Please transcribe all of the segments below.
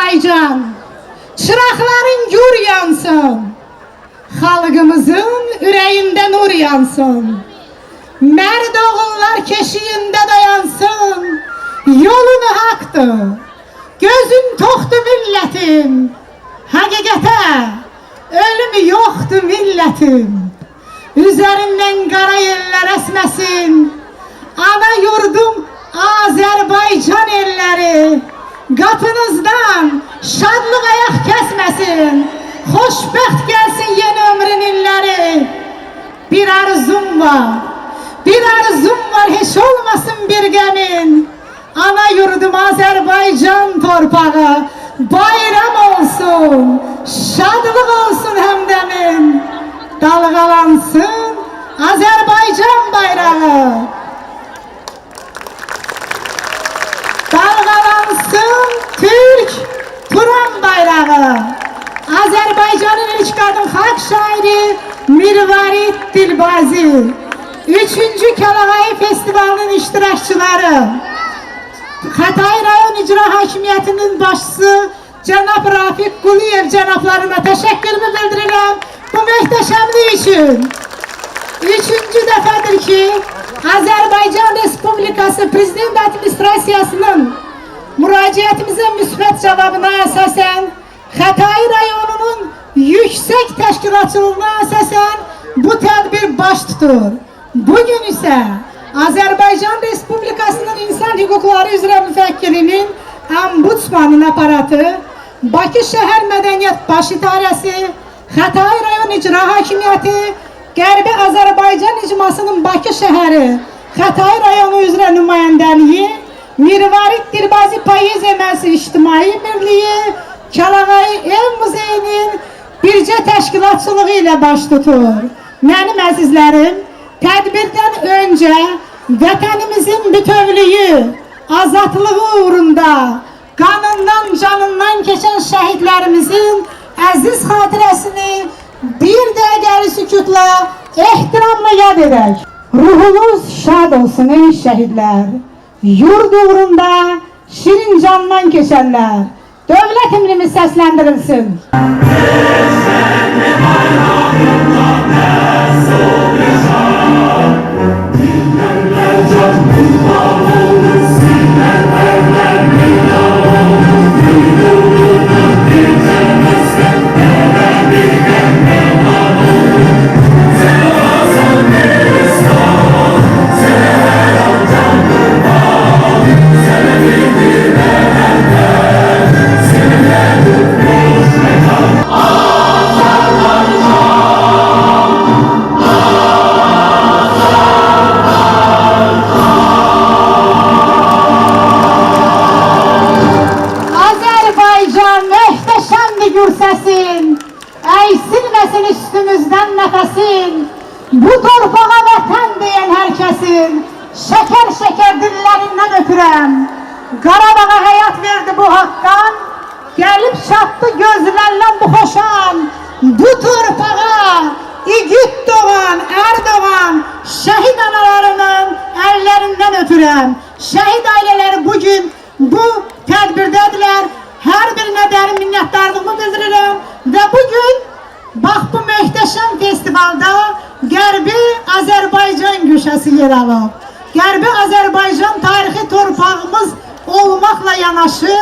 Azerbaycan, çıraqların gür yansın, xalqımızın ürəyində nur yansın. Mərd oğullar keşiyində dayansın, yolun haqdır, gözün toxdur millətim. Həqiqətə ölümü yoxdur millətim. Üzərimdən qara yellər əsməsin, ana yurdum Azərbaycan elləri. Qapınızdan şadlıq ayaq kəsməsin, xoşbəxt gəlsin yeni ömrün illəri. Bir arzum var, heç olmasın bir qəmin. Ana yurdum Azərbaycan torpağı, bayram olsun, şadlıq olsun həmdəmin. Dalğalansın Azərbaycan bayrağı, dalğalansın Türk Turan bayrağı. Azərbaycanın ilk qadın xalq şairi Mirvarid Dilbazi, 3-cü Kəlağayı Festivalının iştirakçıları, Xətai rayon icra hakimiyyətinin başçısı Cənab Rafiq Quliyev cənablarına təşəkkürümü bildirirəm bu möhtəşəmlik üçün. 3-cü dəfədir ki, Azərbaycan Respublikası Prezident Administrasiyasının müraciətimizə müsbət cavabına əsasən, Xətai rayonunun yüksək təşkilatçılığına əsasən bu tədbir baş tutur. Bugün isə Azərbaycan Respublikasının İnsan Hüquqları üzrə müfəkkirinin Ombudsmanın aparatı, Bakı Şəhər Mədəniyyət Baş İdarəsi, Xətai rayon icra hakimiyyəti, Qərbi Azərbaycan icmasının Bakı şəhəri, Xətai rayonu üzrə nümayəndəliyi, Mirvarid Dilbazi Poeziya Məclisi İctimai Birliyi, Kəlağayı Ev Muzeyinin bircə təşkilatçılığı ilə baş tutur. Mənim əzizlərim, tədbirdən öncə vətənimizin bütövlüyü, azadlığı uğrunda qanından, canından keçən şəhidlərimizin əziz xatirəsini bir dəqiqəli sükutla, ehtiramla yad edək. Ruhunuz şad olsun ey şəhidlər, yurd uğrunda şirin candan keçənlər. Dövlət himnimiz səsləndirilsin. Üstümüzdən nəfəsin, bu torpağa vətən deyən hər kəsin şəkər-şəkər dillərindən öpürəm. Qarabağa həyat verdi bu haqqan, gəlib çatdı gözlərlə bu xoşan. Bu torpağa igid doğan, ər doğan şəhid analarının əllərindən öpürəm. Şəhid ailələri bugün bu tədbirdədirlər. Hər birinə dərin minnətdarlığımı bildirirəm və bugün bax bu möhtəşəm festivalda Qərbi Azərbaycan güşəsi yer alıb. Qərbi Azərbaycan tarixi torpağımız olmaqla yanaşı,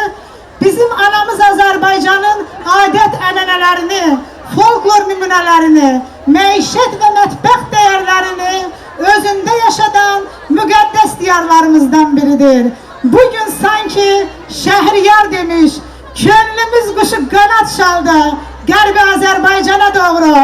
bizim anamız Azərbaycanın adət-ənənələrini, folklor nümunələrini, məişət və mətbəx dəyərlərini özündə yaşadan müqəddəs diyarlarımızdan biridir. Bugün sanki Şəhriyar demiş, könlümüz quşu qanat çaldı Qərbi Azərbaycana doğru.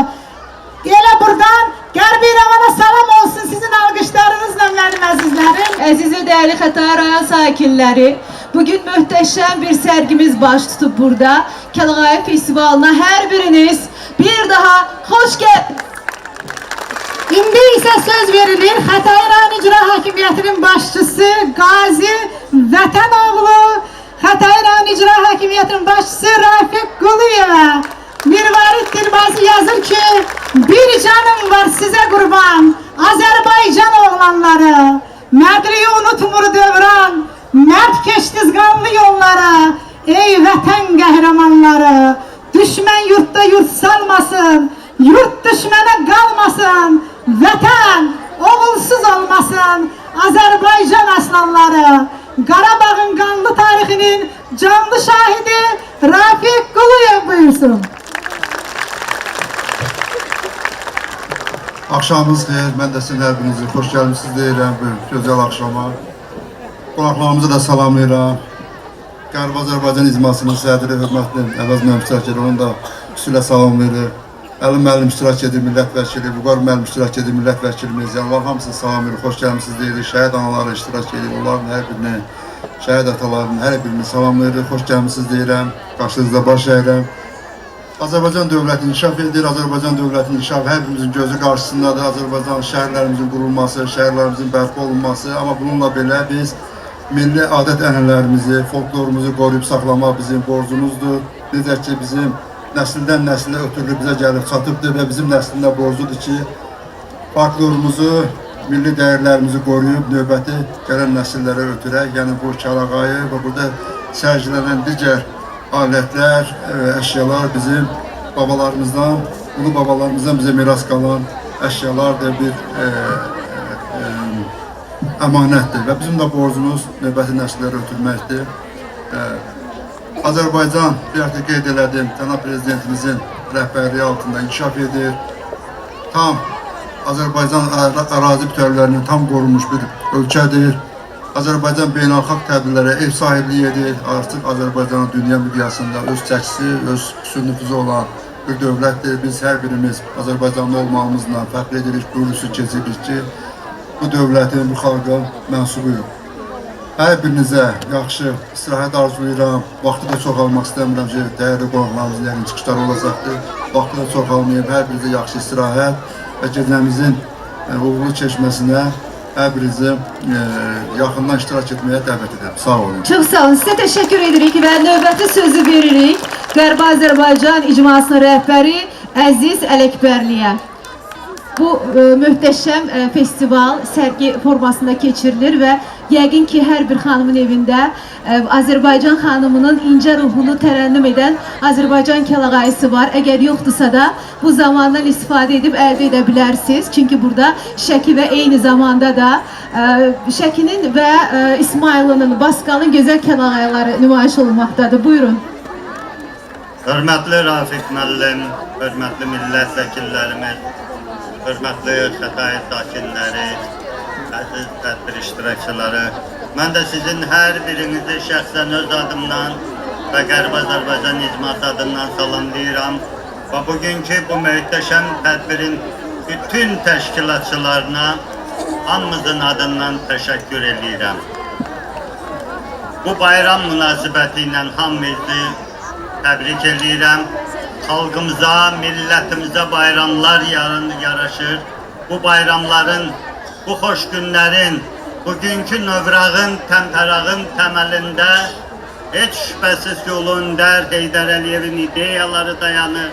Elə buradan Qərbi İrəvana salam olsun sizin alqışlarınızla mənim əzizlərim. Əziz və dəyərli Xətai rayon sakinləri, bugün möhtəşəm bir sərgimiz baş tutub burada. Kəlağayı Festivalına hər biriniz bir daha xoş gəldiniz. İndi isə söz verilir Xətai rayon icra hakimiyyətinin başçısı Qazi Vətənoğlu, Xətai rayon icra hakimiyyətinin başçısı Rafiq Quliyevə. Mirvarid Dilbazi yazır ki, bir canım var sizə qurban, Azərbaycan oğlanları. Mərdliyi unutmur dövran, mərd keçdiz qanlı yollara. Ey vətən qəhrəmanları, düşmən yurtda yurt salmasın, yurt düşmənə qalmasın, vətən oğulsuz olmasın. Azərbaycan aslanları, Qarabağın qanlı tarixinin canlı şahidi Rafiq Quluyev buyursun. Axşamınız xeyir, mən də sizin hər birinizi xoş gəlmişsiniz deyirəm bu gözəl axşama. Qonaqlarımızı da salamlayıram. Qərb Azərbaycan icmasının sədri hörmətli Əvəz müəllim iştirak edir, onu da xüsusilə salamlayırıq. Əli müəllim iştirak edir, millət vəkili, Vüqar müəllim iştirak edir, millət vəkilimiz. Yəni, onların hamısını salamlayırıq, xoş gəlmişsiniz deyirik. Şəhid anaları iştirak edir, onların hər birini, şəhid atalarının hər birini salamlayırıq, xoş gəlmişsiniz deyirəm. Qarşınızda baş əyirəm. Azərbaycan dövləti inkişaf edir, Azərbaycan dövləti inkişaf hər birimizin gözü qarşısındadır. Azərbaycan şəhərlərimizin qurulması, şəhərlərimizin bərpa olunması. Amma bununla belə biz milli adət ənənələrimizi, folklorumuzu qoruyub saxlamaq bizim borcumuzdur. Necə ki, bizim nəsildən nəsilə ötürülüb bizə gəlib çatıbdır və bizim nəslində borcudur ki, folklorumuzu, milli dəyərlərimizi qoruyub növbəti gələn nəsillərə ötürək. Yəni bu kəlağayı və burada sərgilənən digər alətlər, əşyalar bizim babalarımızdan, ulu babalarımızdan bizə miras qalan əşyalardır, bir əmanətdir və bizim də borcumuz növbəti nəsillərə ötürməkdir. Azərbaycan, bir artıq qeyd elədim, Cənab Prezidentimizin rəhbərliyi altında inkişaf edir. Tam Azərbaycan ərazi bütövlərinin tam qorunmuş bir ölkədir. Azərbaycan beynəlxalq tədbirlərə ev sahibliyi edir. Artıq Azərbaycanın dünya miqyasında öz çəkisi, öz xüsusi nüfuzu olan bir dövlətdir. Biz hər birimiz Azərbaycanlı olmağımızla fəxr edirik, buyurusu keçirik ki, bu dövlətin, bu xalqın mənsubuyuq. Hər birinizə yaxşı istirahət arzulayıram. Vaxtı da çox almaq istəmirəm ki, dəyərli qonaqlarımızın yəqin çıxışları olacaqdır. Vaxtı da çox almayıb, hər birinizə yaxşı istirahət və gecəmizin uğurlu keçməsinə hər birinizi yaxından iştirak etməyə dəvət edirəm. Sağ olun. Çox sağ olun. Sizə təşəkkür edirik və növbəti sözü veririk Qərbi Azərbaycan icmasının rəhbəri Əziz Ələkbərliyə. Bu möhtəşəm festival sərgi formasında keçirilir və yəqin ki, hər bir xanımın evində Azərbaycan xanımının incə ruhunu tərənnüm edən Azərbaycan kəlağayısı var. Əgər yoxdursa da bu zamandan istifadə edib əldə edə bilərsiniz. Çünki burada Şəki və eyni zamanda da Şəkinin və İsmailinin, Baskalın gözəl kəlağayıları nümayiş olunmaqdadır. Buyurun. Hörmətli Rafiq müəllim, hörmətli millət vəkillərimiz, hörmətli Xətai sakinləri, əziz tədbir iştirakçıları, mən də sizin hər birinizi şəxsən öz adımdan və Qərbi Azərbaycan icması adından salamlayıram və bugünkü bu möhtəşəm tədbirin bütün təşkilatçılarına hamımızın adından təşəkkür edirəm. Bu bayram münasibəti ilə hamımızı təbrik edirəm. Xalqımıza, millətimizə bayramlar yaraşır. Bu bayramların, bu xoş günlərin, bugünkü növrağın, təmtərağın təməlində heç şübhəsiz ki, Ulu Öndər Heydər Əliyevin ideyaları dayanır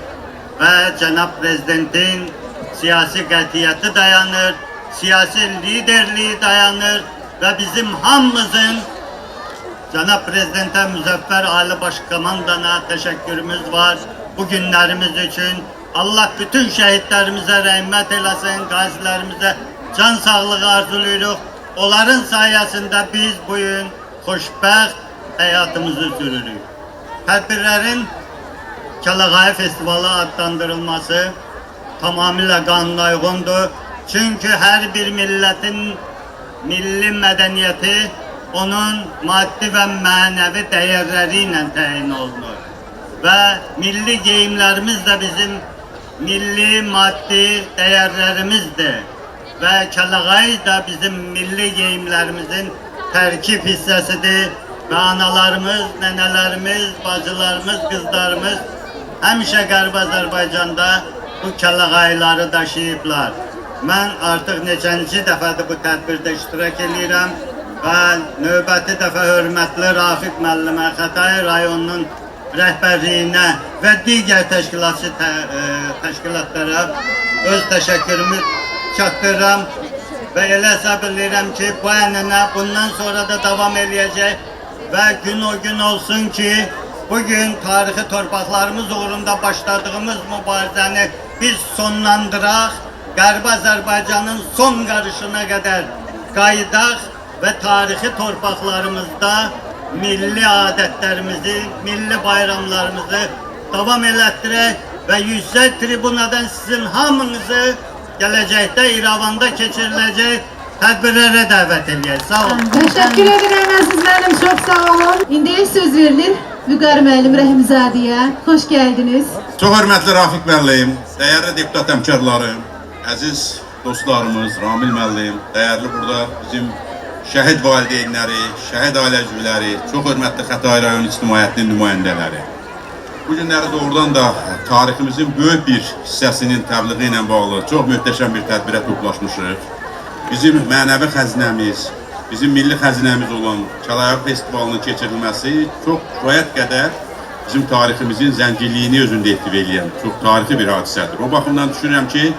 və Cənab Prezidentin siyasi qətiyyəti dayanır, siyasi liderliyi dayanır və bizim hamımızın Cənab Prezidentə, Müzəffər Ali Başkomandana təşəkkürümüz var. Bu günlərimiz üçün Allah bütün şəhidlərimizə rəhmət eləsin, qazilərimizə can sağlığı arzulayırıq. Onların sayəsində biz bugün xoşbəxt həyatımızı sürürük. Tədbirlərin Kəlağayı Festivalı adlandırılması tamamilə qanuna uyğundur. Çünki hər bir millətin milli mədəniyyəti onun maddi və mənəvi dəyərləri ilə təyin olunur. Və milli geyimlərimiz də bizim milli maddi dəyərlərimizdir. Və kəlağayı da bizim milli geyimlərimizin tərkib hissəsidir. Və analarımız, nənələrimiz, bacılarımız, qızlarımız həmişə Qərbi Azərbaycanda bu kəlağayıları daşıyıblar. Mən artıq neçənci dəfədir bu tədbirdə iştirak edirəm və növbəti dəfə hörmətli Rafiq müəllimə, Xətai rayonunun rəhbərliyinə və digər təşkilatlara öz təşəkkürümü çatdırıram və elə hesab edirəm ki, bu ənənə bundan sonra da davam eləyəcək ve gün o gün olsun ki bugün tarihi torpaqlarımız uğrunda başladığımız mübarizəni biz sonlandıraq, Qərbi Azərbaycanın son qarışına qədər qayıdaq və tarixi torpaqlarımızda milli adətlərimizi, milli bayramlarımızı davam elətdirək və yüksək tribunadan sizin hamınızı gələcəkdə İrəvanda keçiriləcək tədbirlərə dəvət edək. Sağ olun. Teşekkür ederim Aziz müəllim, çok sağ olun. İndi söz verilir Vüqar müəllim Rəhimzadəyə. Xoş gəldiniz. Çox hörmətli Rafiq müəllim, dəyərli deputat həmkarlarım, əziz dostlarımız, Ramil müəllim, dəyərli burada bizim şəhid valideynləri, şəhid ailə üzvləri, çox hörmətli Xətai rayon ictimaiyyətinin nümayəndələri. Bu günləri doğrudan da tariximizin böyük bir hissəsinin təbliği ilə bağlı çox möhtəşəm bir tədbirə toplaşmışıq. Bizim mənəvi xəzinəmiz, bizim milli xəzinəmiz olan Kəlağayı Festivalının keçirilməsi çox kifayət qədər bizim tariximizin zənginliyini özündə ehtiva edən çox tarixi bir hadisədir. O baxımdan düşünürəm ki,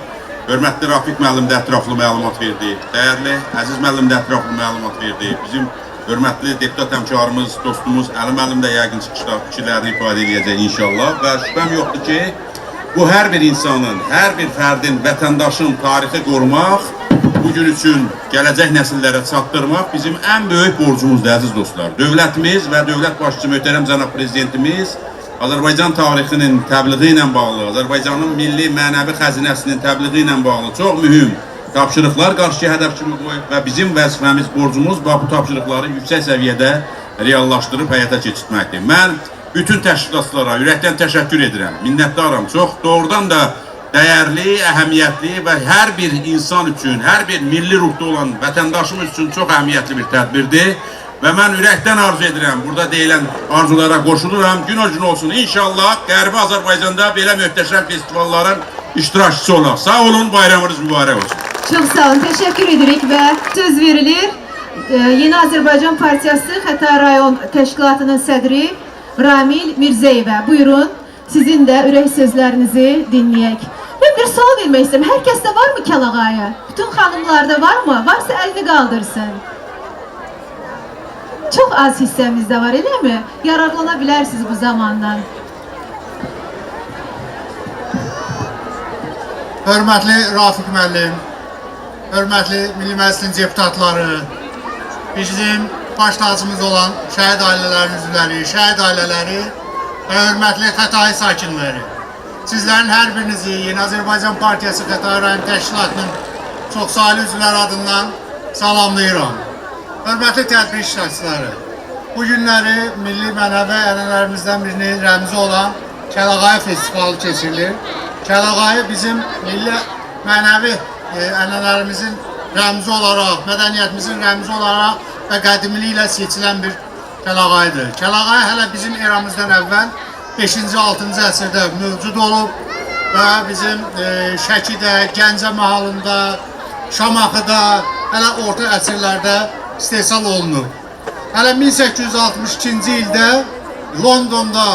hörmətli Rafiq müəllim də ətraflı məlumat verdi, dəyərli Əziz müəllim də ətraflı məlumat verdi. Bizim hörmətli deputat həmkarımız, dostumuz Əli müəllim də yəqin çıxışda fikirlərini ifadə edəcək inşallah. Və şübhəm yoxdur ki, bu hər bir insanın, hər bir fərdin, vətəndaşın tarixi qorumaq, bugün üçün gələcək nəsillərə çatdırmaq bizim ən böyük borcumuzdur, əziz dostlar. Dövlətimiz və dövlət başçısı möhtərəm cənab prezidentimiz Azərbaycan tarixinin təbliği ilə bağlı, Azərbaycanın milli mənəvi xəzinəsinin təbliği ilə bağlı çox mühüm tapşırıqlar qarşıya hədəf kimi qoyub və bizim vəzifəmiz, borcumuz bu tapşırıqları yüksək səviyyədə reallaşdırıb həyata keçirtməkdir. Mən bütün təşkilatçılara ürəkdən təşəkkür edirəm, minnətdaram. Çox doğrudan da dəyərli, əhəmiyyətli və hər bir insan üçün, hər bir milli ruhda olan vətəndaşımız üçün çox əhəmiyyətli bir tədbirdir. Və mən ürəkdən arzu edirəm, burada deyilən arzulara qoşuluram, gün o gün olsun. İnşallah Qərbi Azərbaycanda belə möhtəşəm festivalların iştirakçısı olaq. Sağ olun, bayramınız mübarək olsun. Çox sağ olun, təşəkkür edirik və söz verilir Yeni Azərbaycan Partiyası Xətai rayon təşkilatının sədri Ramil Mirzəyevə. Buyurun, sizin də ürək sözlərinizi dinləyək. Mən bir sual vermək istəyirəm, hər kəsdə var mı Kəlağayı? Bütün xanımlarda var mı? Varsa əlini qaldırsın. Çox az hissəmizdə var, eləmi? Yararlana bilərsiniz bu zamandan. Hörmətli Rafiq müəllim, hörmətli Milli Məclisin deputatları, bizim baş tacımız olan şəhid ailələrin üzvləri, şəhid ailələri və hörmətli Xətai sakinləri. Sizlərin hər birinizi Yeni Azərbaycan Partiyası Xətai rayon təşkilatının çoxsaylı üzvləri adından salamlayıram. Hörmətli tədbir iştirakçıları, bu günləri milli mənəvi ənənələrimizdən birinin rəmzi olan Kəlağayı Festivalı keçirilir. Kəlağayı bizim milli mənəvi ənənələrimizin rəmzi olaraq, mədəniyyətimizin rəmzi olaraq və qədimiliyi ilə seçilən bir Kəlağayıdır. Kəlağayı hələ bizim eramızdan əvvəl 5-ci, 6-cı əsrdə mövcud olub və bizim Şəkidə, Gəncə mahalında, Şamaxıda, hələ orta əsrlərdə istehsal olunub. Hələ 1862-ci ildə Londonda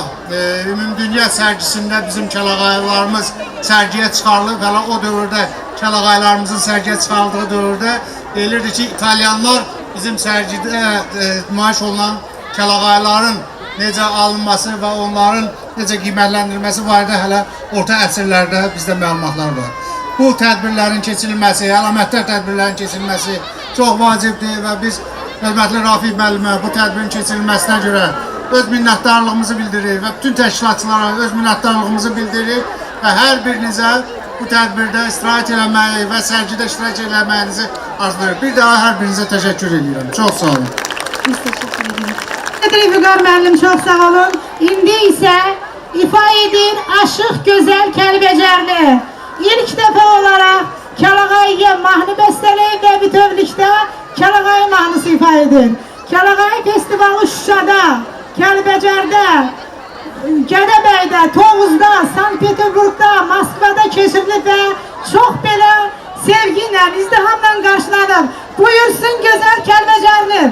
ümumdünya sərgisində bizim Kəlağayılarımız sərgiyə çıxarılıb. Hələ o dövrdə Kəlağayılarımızın sərgiyə çıxarıldığı dövrdə deyilirdi ki, İtalyanlar bizim sərgidə nümayiş olunan Kəlağayıların necə alınması və onların necə qiymətləndirilməsi barədə hələ orta əsrlərdə bizdə məlumatlar var. Bu tədbirlərin keçirilməsi, əlamətdar tədbirlərin keçirilməsi çox vacibdir və biz hörmətli Rafiq müəllimə bu tədbirin keçirilməsinə görə öz minnətdarlığımızı bildirir və bütün təşkilatçılara öz minnətdarlığımızı bildirir və hər birinizə bu tədbirdə istirahət eləməyi və sərgidə iştirak eləməyinizi arzulayırıq. Bir daha hər birinizə təşəkkür edirəm. Çox sağ olun. Biz təşəkkür edirik. Vüqar müəllim, çox sağ olun. İndi isə ifa edir Aşıq Gözəl Kəlbəcərli. İlk dəfə olaraq Kəlağayıya mahnı bəstələyib və bütövlükdə Kəlağayı mahnısı ifa edir. Kəlağayı festivalı Şuşada, Kəlbəcərdə, Gədəbəydə, Tovuzda, Sankt-Peterburgda, Moskvada keçirilib və çox belə sevgi ilə, izdihamla qarşılanıb. Buyursun Gözəl Kəlbəcərli.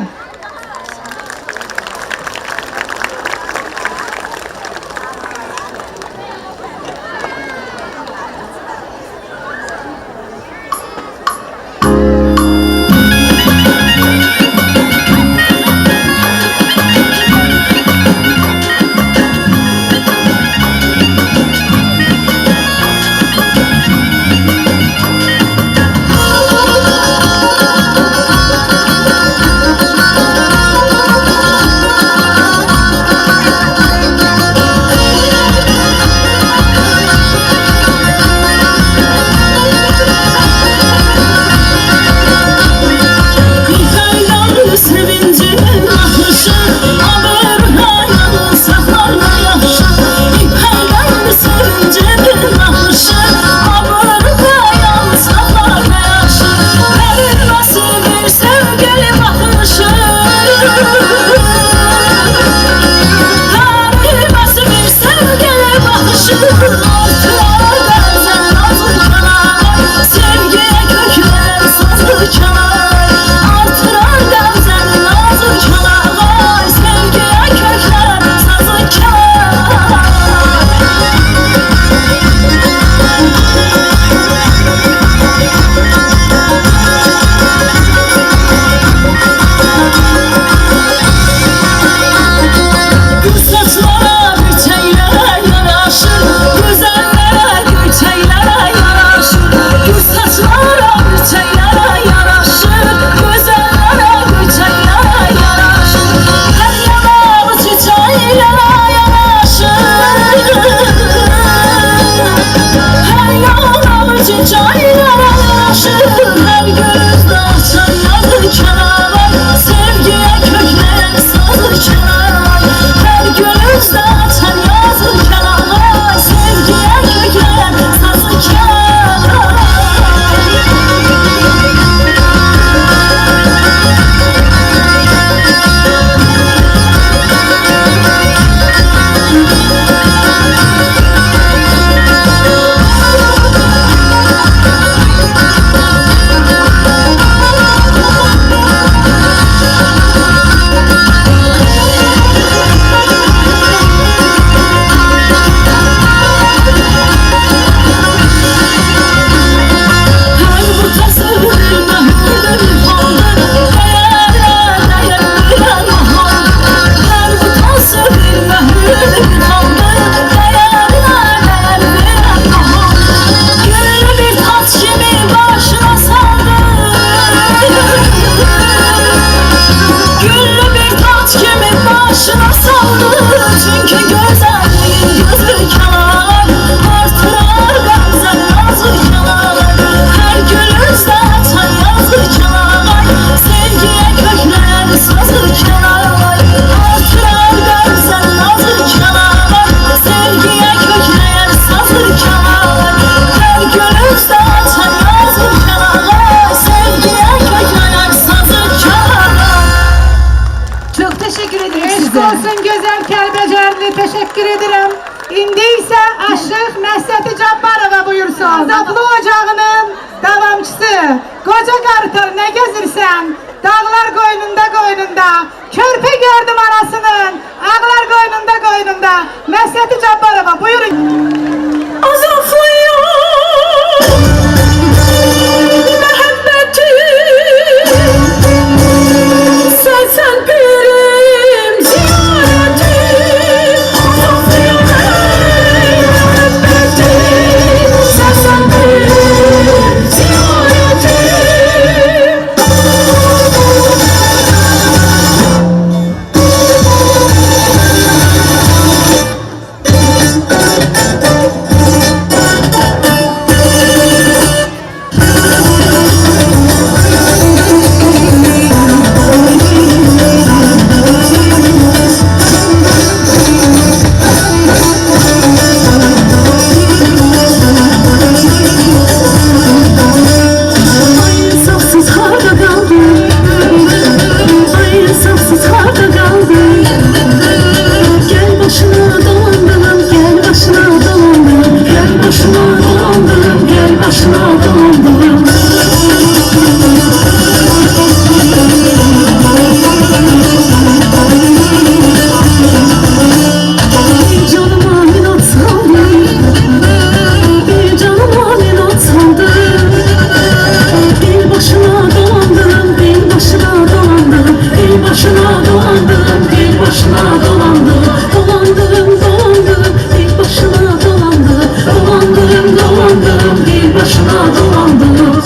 dolandım.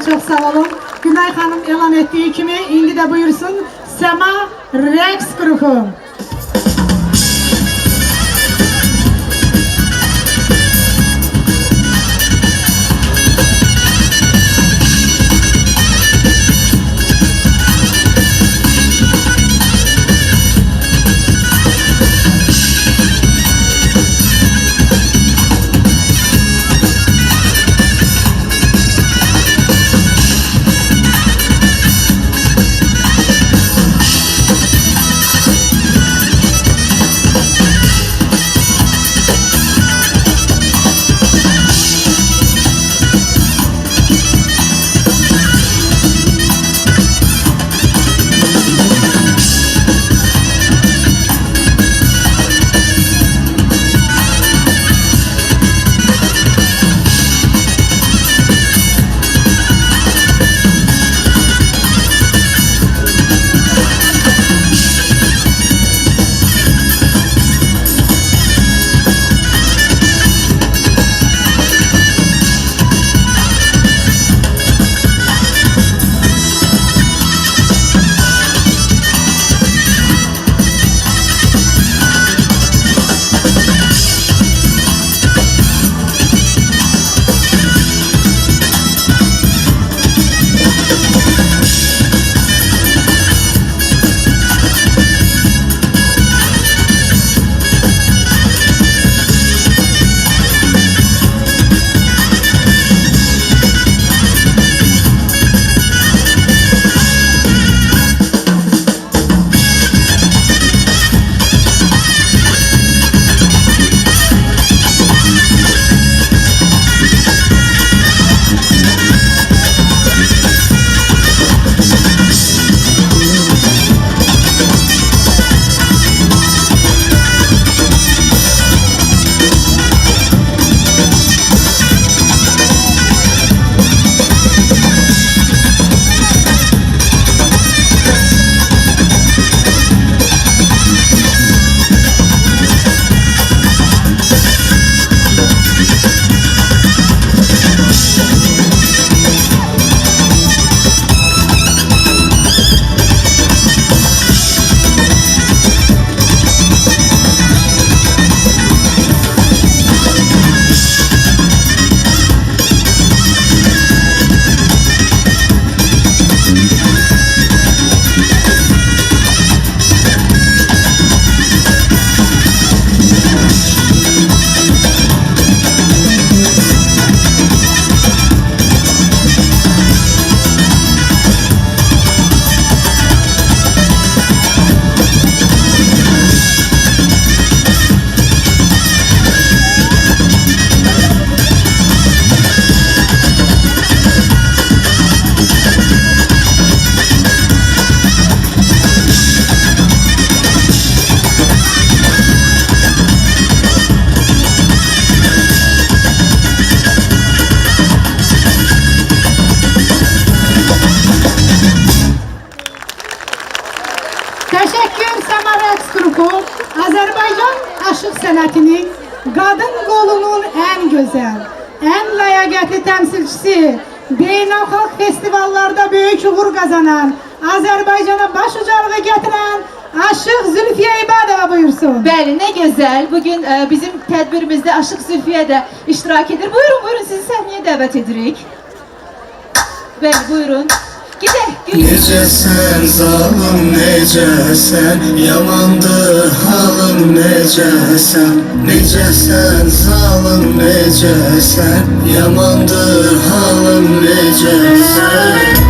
Çok sağ olun. Günay Hanım elan ettiği kimi indi de buyursun Sema Rex grubu. sənətinin qadın qolunun ən gözəl, ən ləyaqətli təmsilçisi, beynəlxalq festivallarda böyük uğur qazanan, Azərbaycana baş ucalığı gətirən Aşıq Zülfiyə İbadova buyursun. Bəli, nə gözəl. Bugün bizim tədbirimizdə Aşıq Zülfiyə də iştirak edir. Buyurun, buyurun, sizi səhnəyə dəvət edirik. Bəli, buyurun. Gidək, gülün. Necəsən zalım, necəsən, yamandır halın, necəsən. Necəsən zalım, necəsən, yamandır halın, necəsən.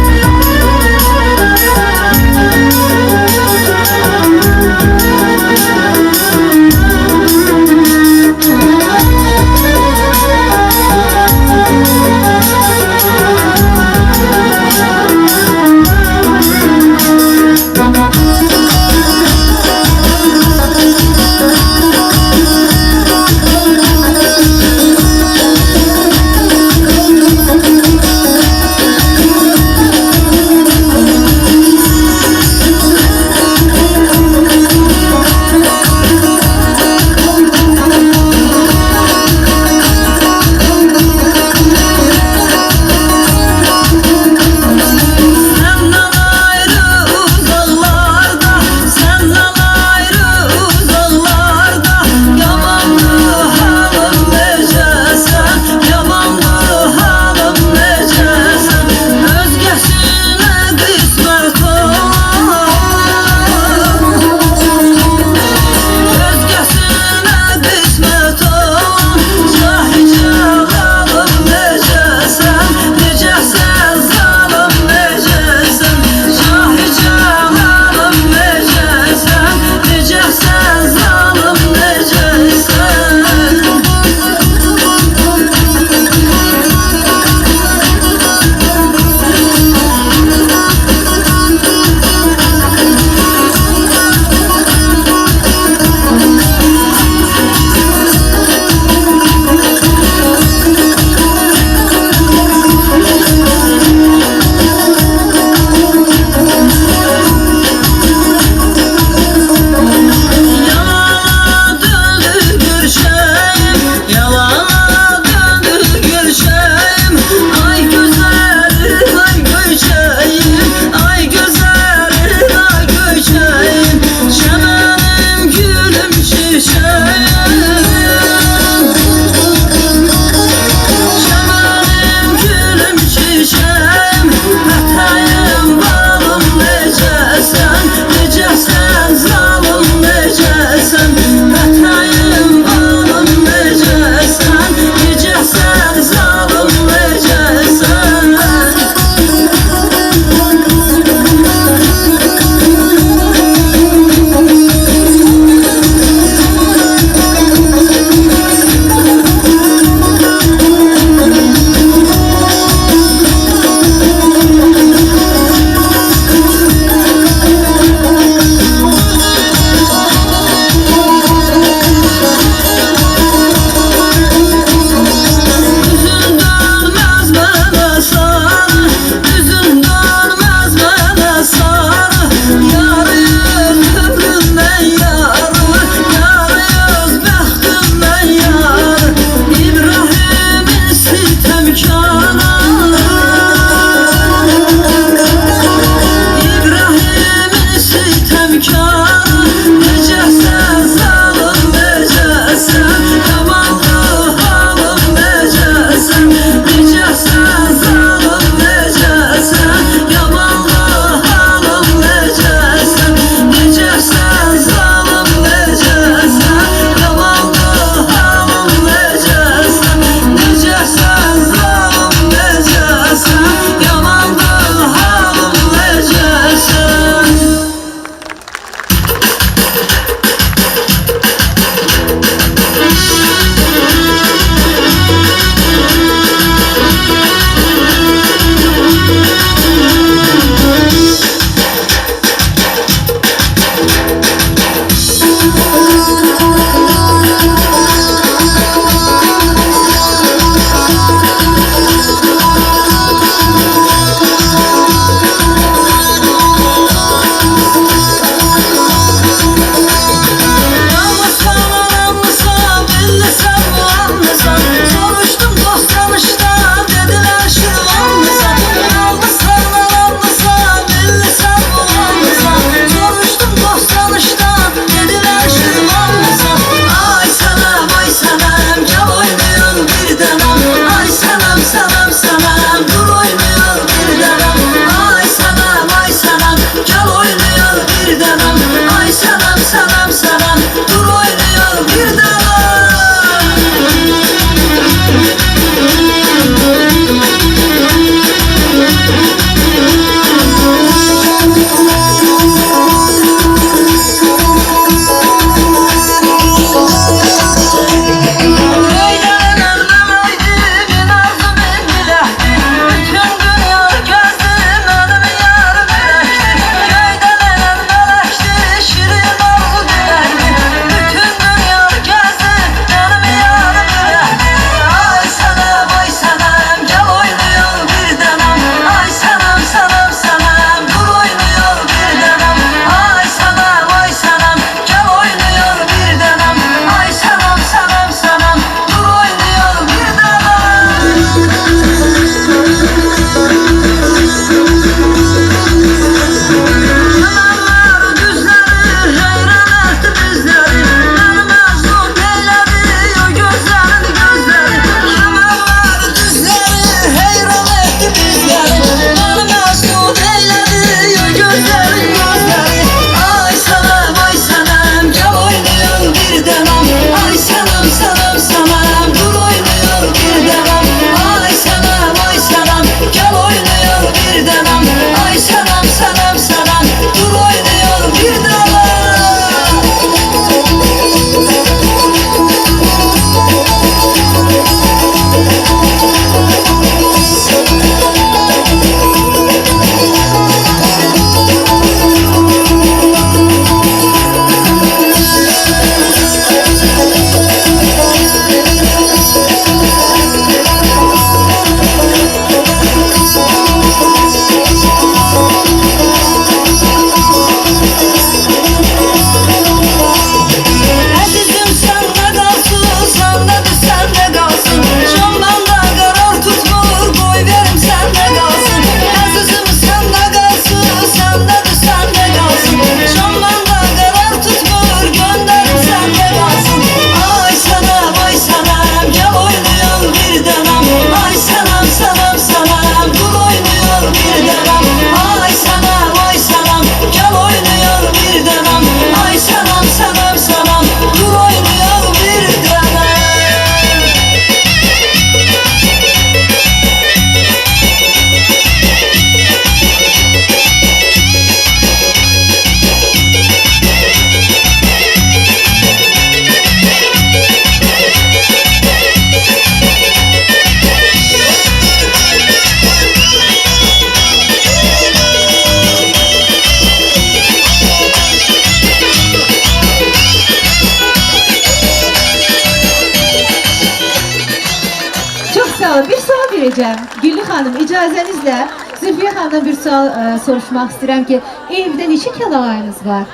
sağ olun. Bir sual vereceğim. Güllü Hanım, icazənizlə Zülfiyə xanımdan bir sual soruşmaq istəyirəm ki, evdə neçə kəlağayınız var?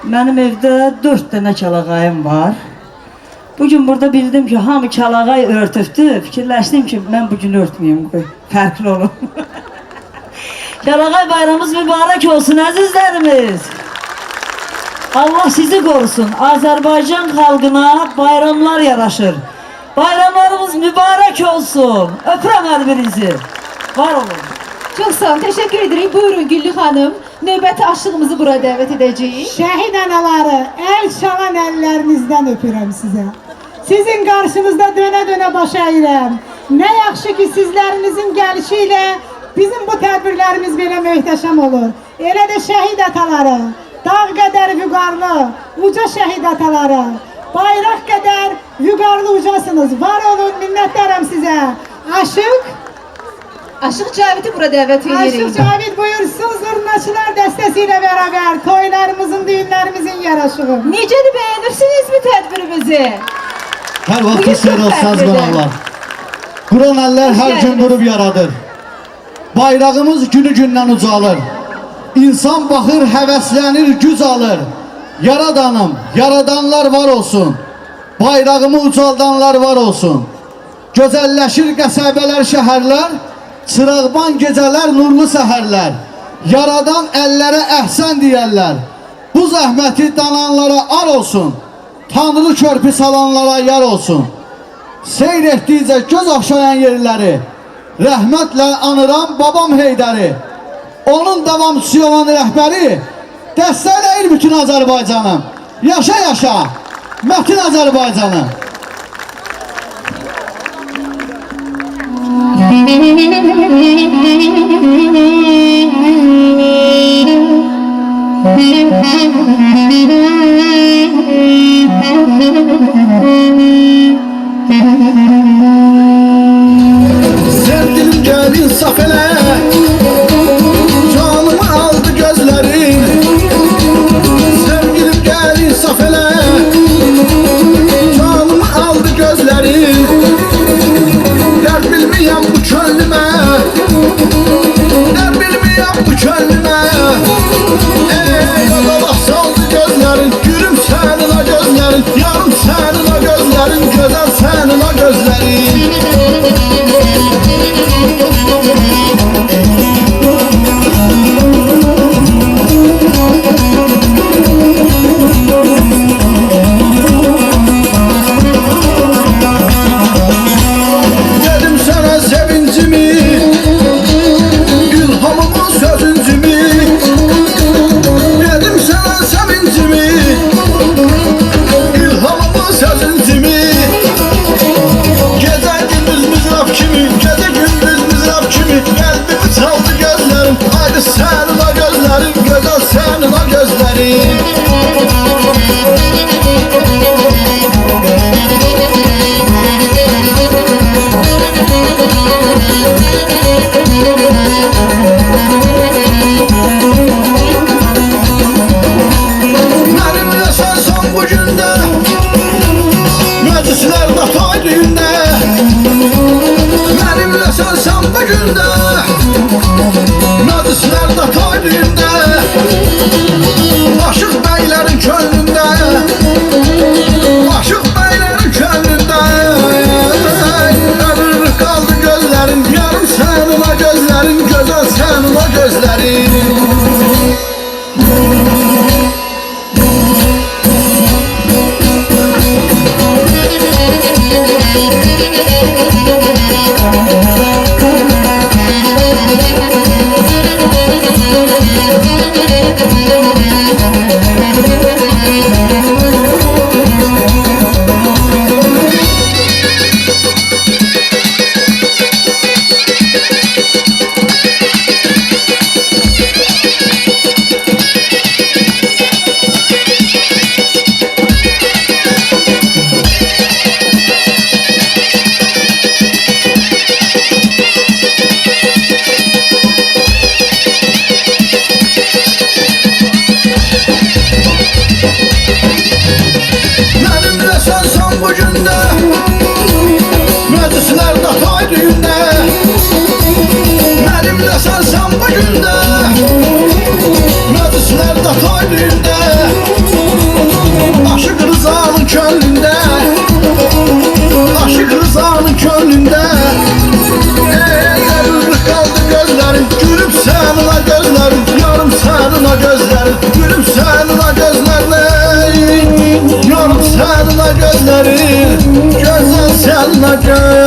Mənim evdə 4 dənə kəlağayım var. Bugün burada bildim ki, hamı kəlağay örtübdü. Fikirləşdim ki, mən bugün örtməyim, qoy, fərqli olun. Kəlağay bayramımız mübarək olsun, əzizlərimiz. Allah sizi qorusun. Azərbaycan xalqına bayramlar yaraşır. Bayramlarımız mübarək olsun. Öpürəm hər birinizi. Var olun. Çok sağ olun, teşekkür ederim. Buyurun Güllü Hanım. Növbəti aşığımızı buraya davet edeceğiz. Şəhid anaları, el çalan əllərinizdən öpürəm sizə. Sizin qarşınızda dönə-dönə baş əyirəm. Nə yaxşı ki, sizlərinizin gəlişi ilə bizim bu tədbirlərimiz belə möhtəşəm olur. Elə də şəhid ataları, dağ qədər vüqarlı, uca şəhid ataları, bayraq qədər vüqarlı ucasınız. Var olun, minnətlərim sizə. Aşıq Aşıq Cavid'i burada davet edirik. Aşıq Cavid buyursun, zurnaçılar dəstəsiyle beraber toylarımızın, düğünlerimizin yaraşığı. Necədir, beğenirsiniz mi tədbirimizi? Her Bugün vakit seyir çok saz fərqlidir. qonaqlar. Quran əllər Hoş hər gün geldiniz. durub yaradır. Bayrağımız günü-gündən ucalır. İnsan baxır, həvəslənir, güc alır. Yaradanım, yaradanlar var olsun. Bayrağımı ucaldanlar var olsun. Gözəlləşir qəsəbələr, şəhərlər. Çırağban gecələr, nurlu səhərlər. Yaradan əllərə əhsən deyərlər. Bu zəhməti dananlara ar olsun. Tanrı körpü salanlara yar olsun. Seyr etdikcə göz axşayan yerləri. Rəhmətlə anıram babam Heydəri. Onun davamçısı olan rəhbəri dəstəkləyir bütün Azərbaycanı. Yaşa yaşa, mətin Azərbaycanı. Sevdilim gel insaf elə, canımı aldı gözlərin. Sevgilim gel insaf elə, canımı aldı gözlərin. Dərd bilməyəm bu könlümə, dərd bilməyəm bu könlümə. Ey Allah saldı gözlərin, gülüm sənin o gözlərin, yarım sənin o gözlərin, gözəl sənin o gözlərin. Dedim sana sevincimi, ilhamımın sözüncümü. Dedim sana sevincimi, ilhamımın sözüncümü. Gece gündüz mızraf kimi, gece gündüz mızraf kimi. Kalbimi çaldı gözlerin, haydi senin o gözlerin, güzel senin o gözlerin. Benimle sen son bu günde, meclislerde toy düğünde. Benimle sen son bu günde, meclislerde toy düğünde. Aşık beylerin könlünde, aşık beylerin könlünde. Ömür kaldı gözlerin, yarım senin o gözlerin, güzel senin o gözlerin. sənlə gözlərim.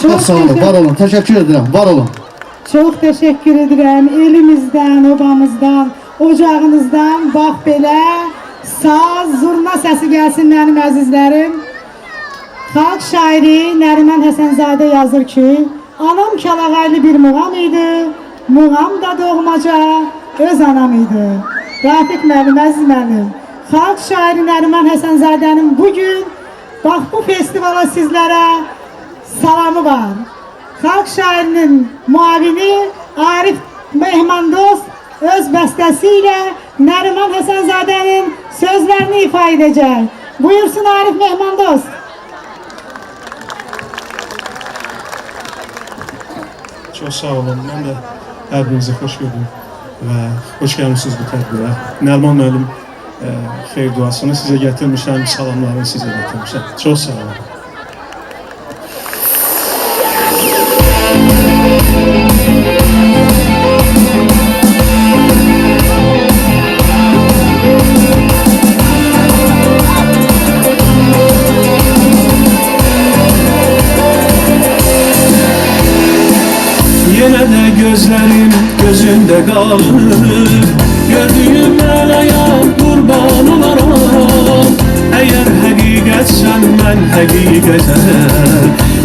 Çok sağ olun, var olun. Teşekkür ederim, var olun. Çok teşekkür ederim. Elimizden, obamızdan, ocağınızdan bax belə saz, zurna səsi gəlsin mənim əzizlərim. Xalq şairi Nəriman Həsənzadə yazır ki, anam kəlağaylı bir muğam idi, muğam da doğmaca öz anam idi. Rafiq müəllim, əziz müəllim, xalq şairi Nəriman Həsənzadənin bugün bax bu festivala sizlərə salamı var. Xalq şairinin muavini Arif Mehmandost öz bəstəsi ilə Nəriman Həsənzadənin sözlərini ifa edəcək. Buyursun Arif Mehmandost. Çok sağ olun. Ben de her birinize hoş gördüm ve hoş gelmişsiniz bu tədbirə. Nərman müəllim xeyir duasını size getirmişəm, salamlarını size getirmişəm. Çok sağ olun. Yine de gözlerim gözünde kalır, gördüğüm məlaya kurban olaram. Eğer hakikatsen ben hakikate,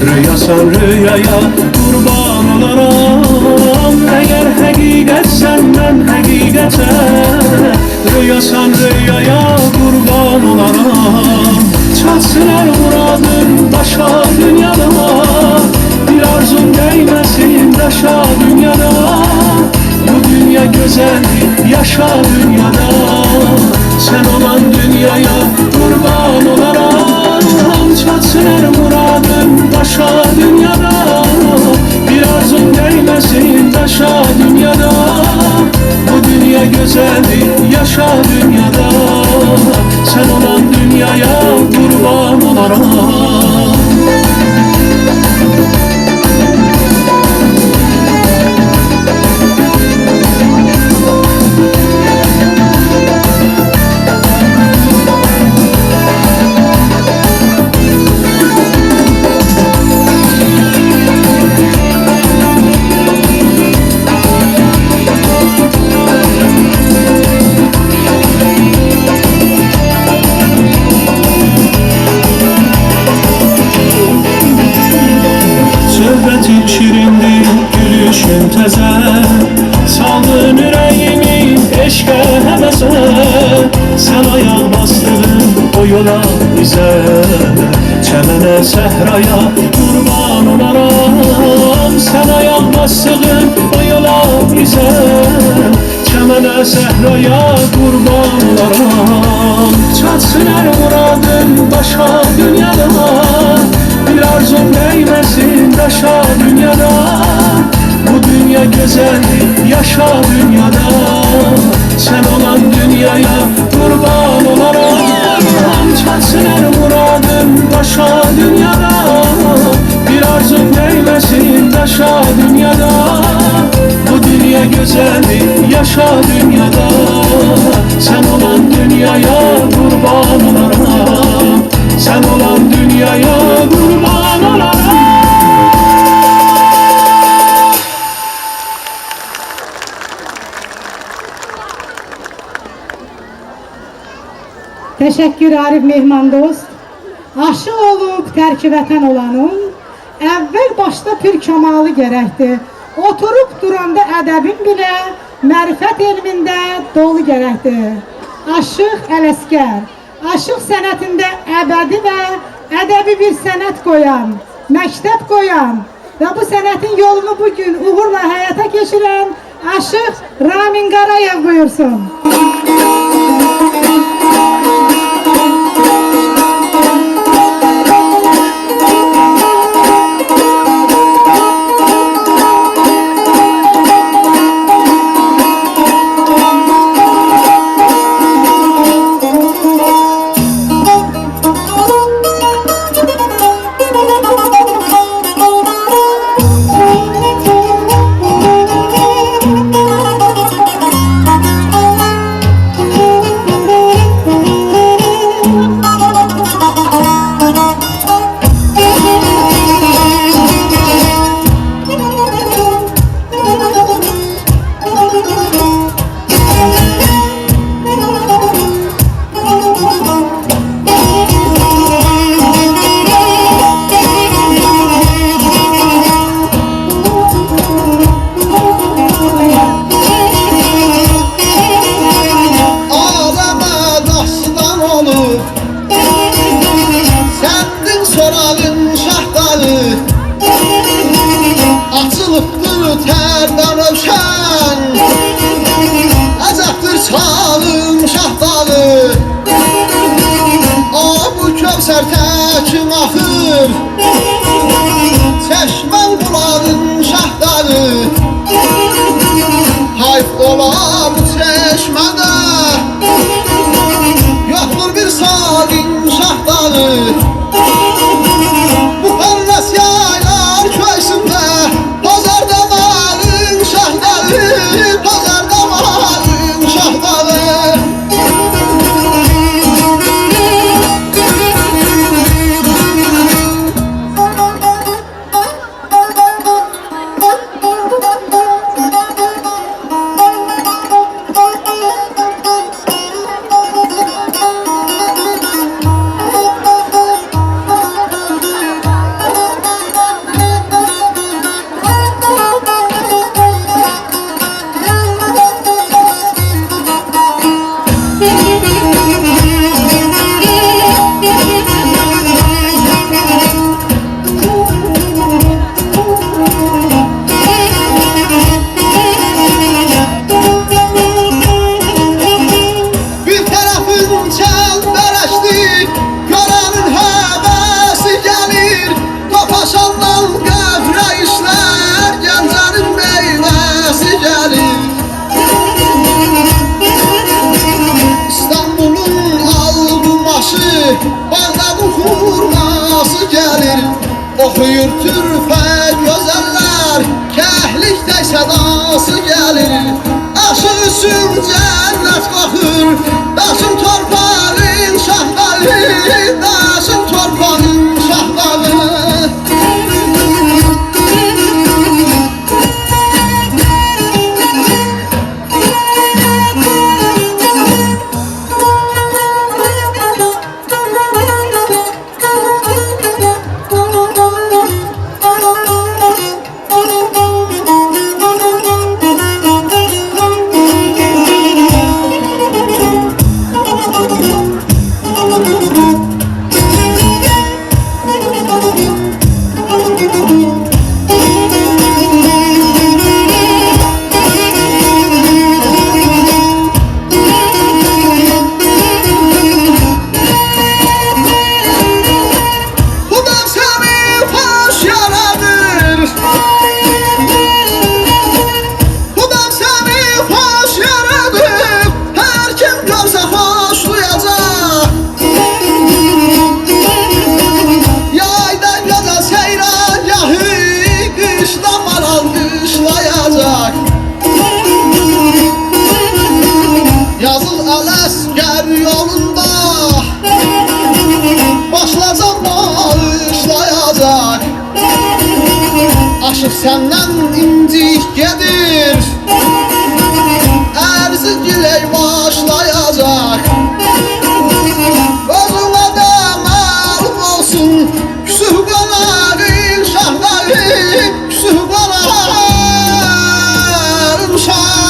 rüyasan rüyaya kurban olaram. Eğer hakikatsen ben hakikate, rüyasan rüyaya kurban olaram. Çatsın her muradın başa dünyada, bir arzun değmesin yaşa dünyada. Bu dünya güzeldir, yaşa dünyada. Sen olan dünyaya kurban olaram. çatsın her muradın başa dünyada. Bir arzun değmesin taşa dünyada. Bu dünya güzeldir yaşa dünyada. Sen olan dünyaya kurban olarak. Söhbətin şirindir, gülüşün təzə. Saldın ürəyimi eşqə həvəsə. Sən ayaq bastığın o yola bizə. Çəmənə səhraya qurban olaram. Sən ayaq bastığın o yola bizə. Çəmənə səhraya qurban olaram. Çatsın hər muradın başa dünyada. Bir arzum değmesin taşa dünyada. Bu dünya güzeldir yaşa dünyada. Sen olan dünyaya kurban olarak. Çatsın her muradın başa dünyada. Bir arzum değmesin taşa dünyada. Bu dünya güzeldir yaşa dünyada. Sen olan dünyaya kurban olarak. Sen olan dünyaya kurban olarak. Teşekkür Arif Mehmandost. Aşık olup terki vətən olanın əvvəl başda pür kamalı gərəkdir. Oturup duranda ədəbin bile mərifət elmində dolu gərəkdir. Aşıq Ələsgər, aşıq sənətində əbədi və ədəbi bir sənət qoyan, məktəb qoyan və bu sənətin yolunu bugün uğurla həyata keçirən aşıq Ramin Qarayev buyursun. sadası gəlir Oxuyur türfə gözəllər Kəhlikdə sadası gəlir Aşıq üçün cənnət qalxır Daşın torpağın şahdalı Daşın torpağın şahdalı Yazıl Ələsgər yolunda Başlayacaq bağışlayacaq Aşıq səndən incik gedir Ərzi gilək başlayacaq Özünə də məlum olsun Küsüh qonağın şahları Küsüh qonağın şahları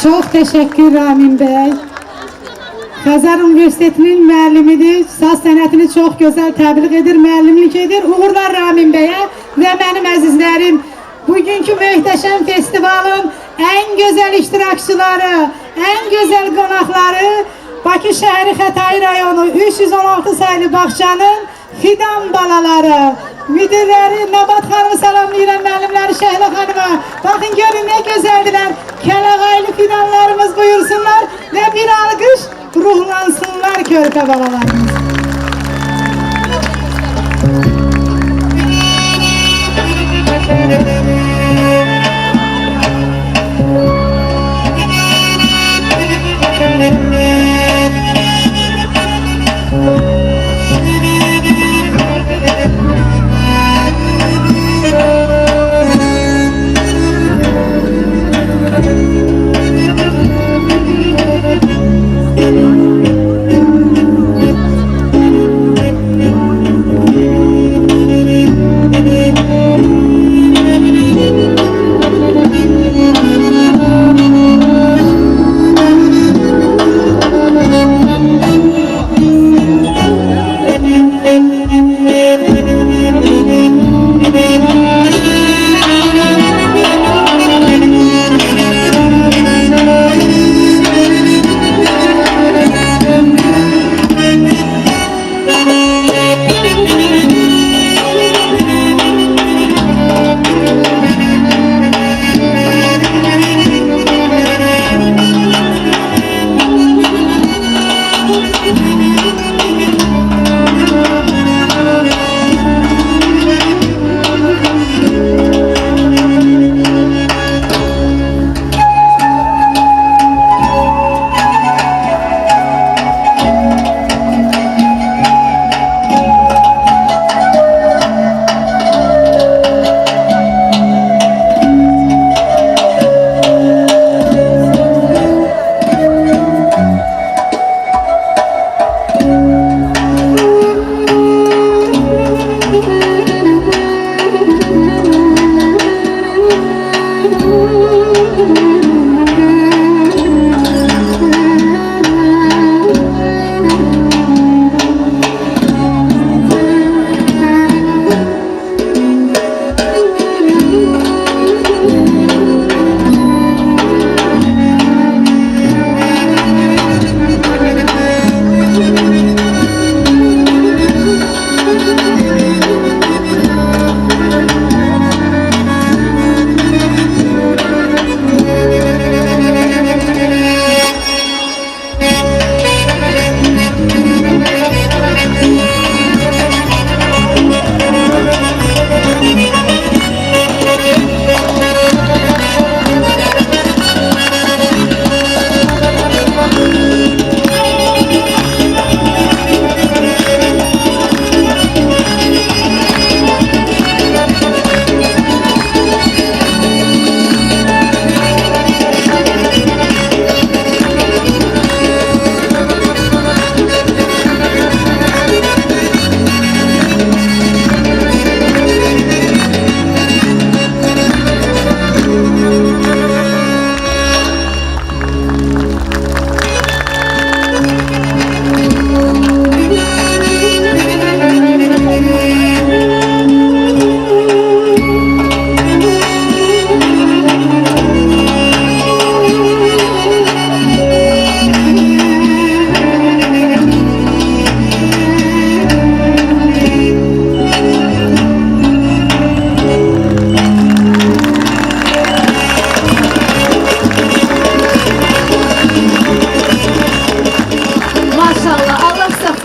Çok teşekkür Ramin Bey. Xəzər Üniversitetinin müəllimidir. Saz sənətini çox gözəl təbliğ edir, müəllimlik edir. Uğurlar Ramin Bey'e ve benim əzizlərim. Bugünkü möhtəşəm festivalın en güzel iştirakçıları, en güzel qonaqları Bakı şəhəri Xətai rayonu 316 saylı bağçanın fidan balaları. Müdürləri, Nabat xanımı salamlayıram, müəllimləri Şəhlə xanıma. Bakın görün ne güzeldiler. Kəlağaylı fidanlarımız buyursunlar ve bir alkış ruhlansınlar körpə balalarımız.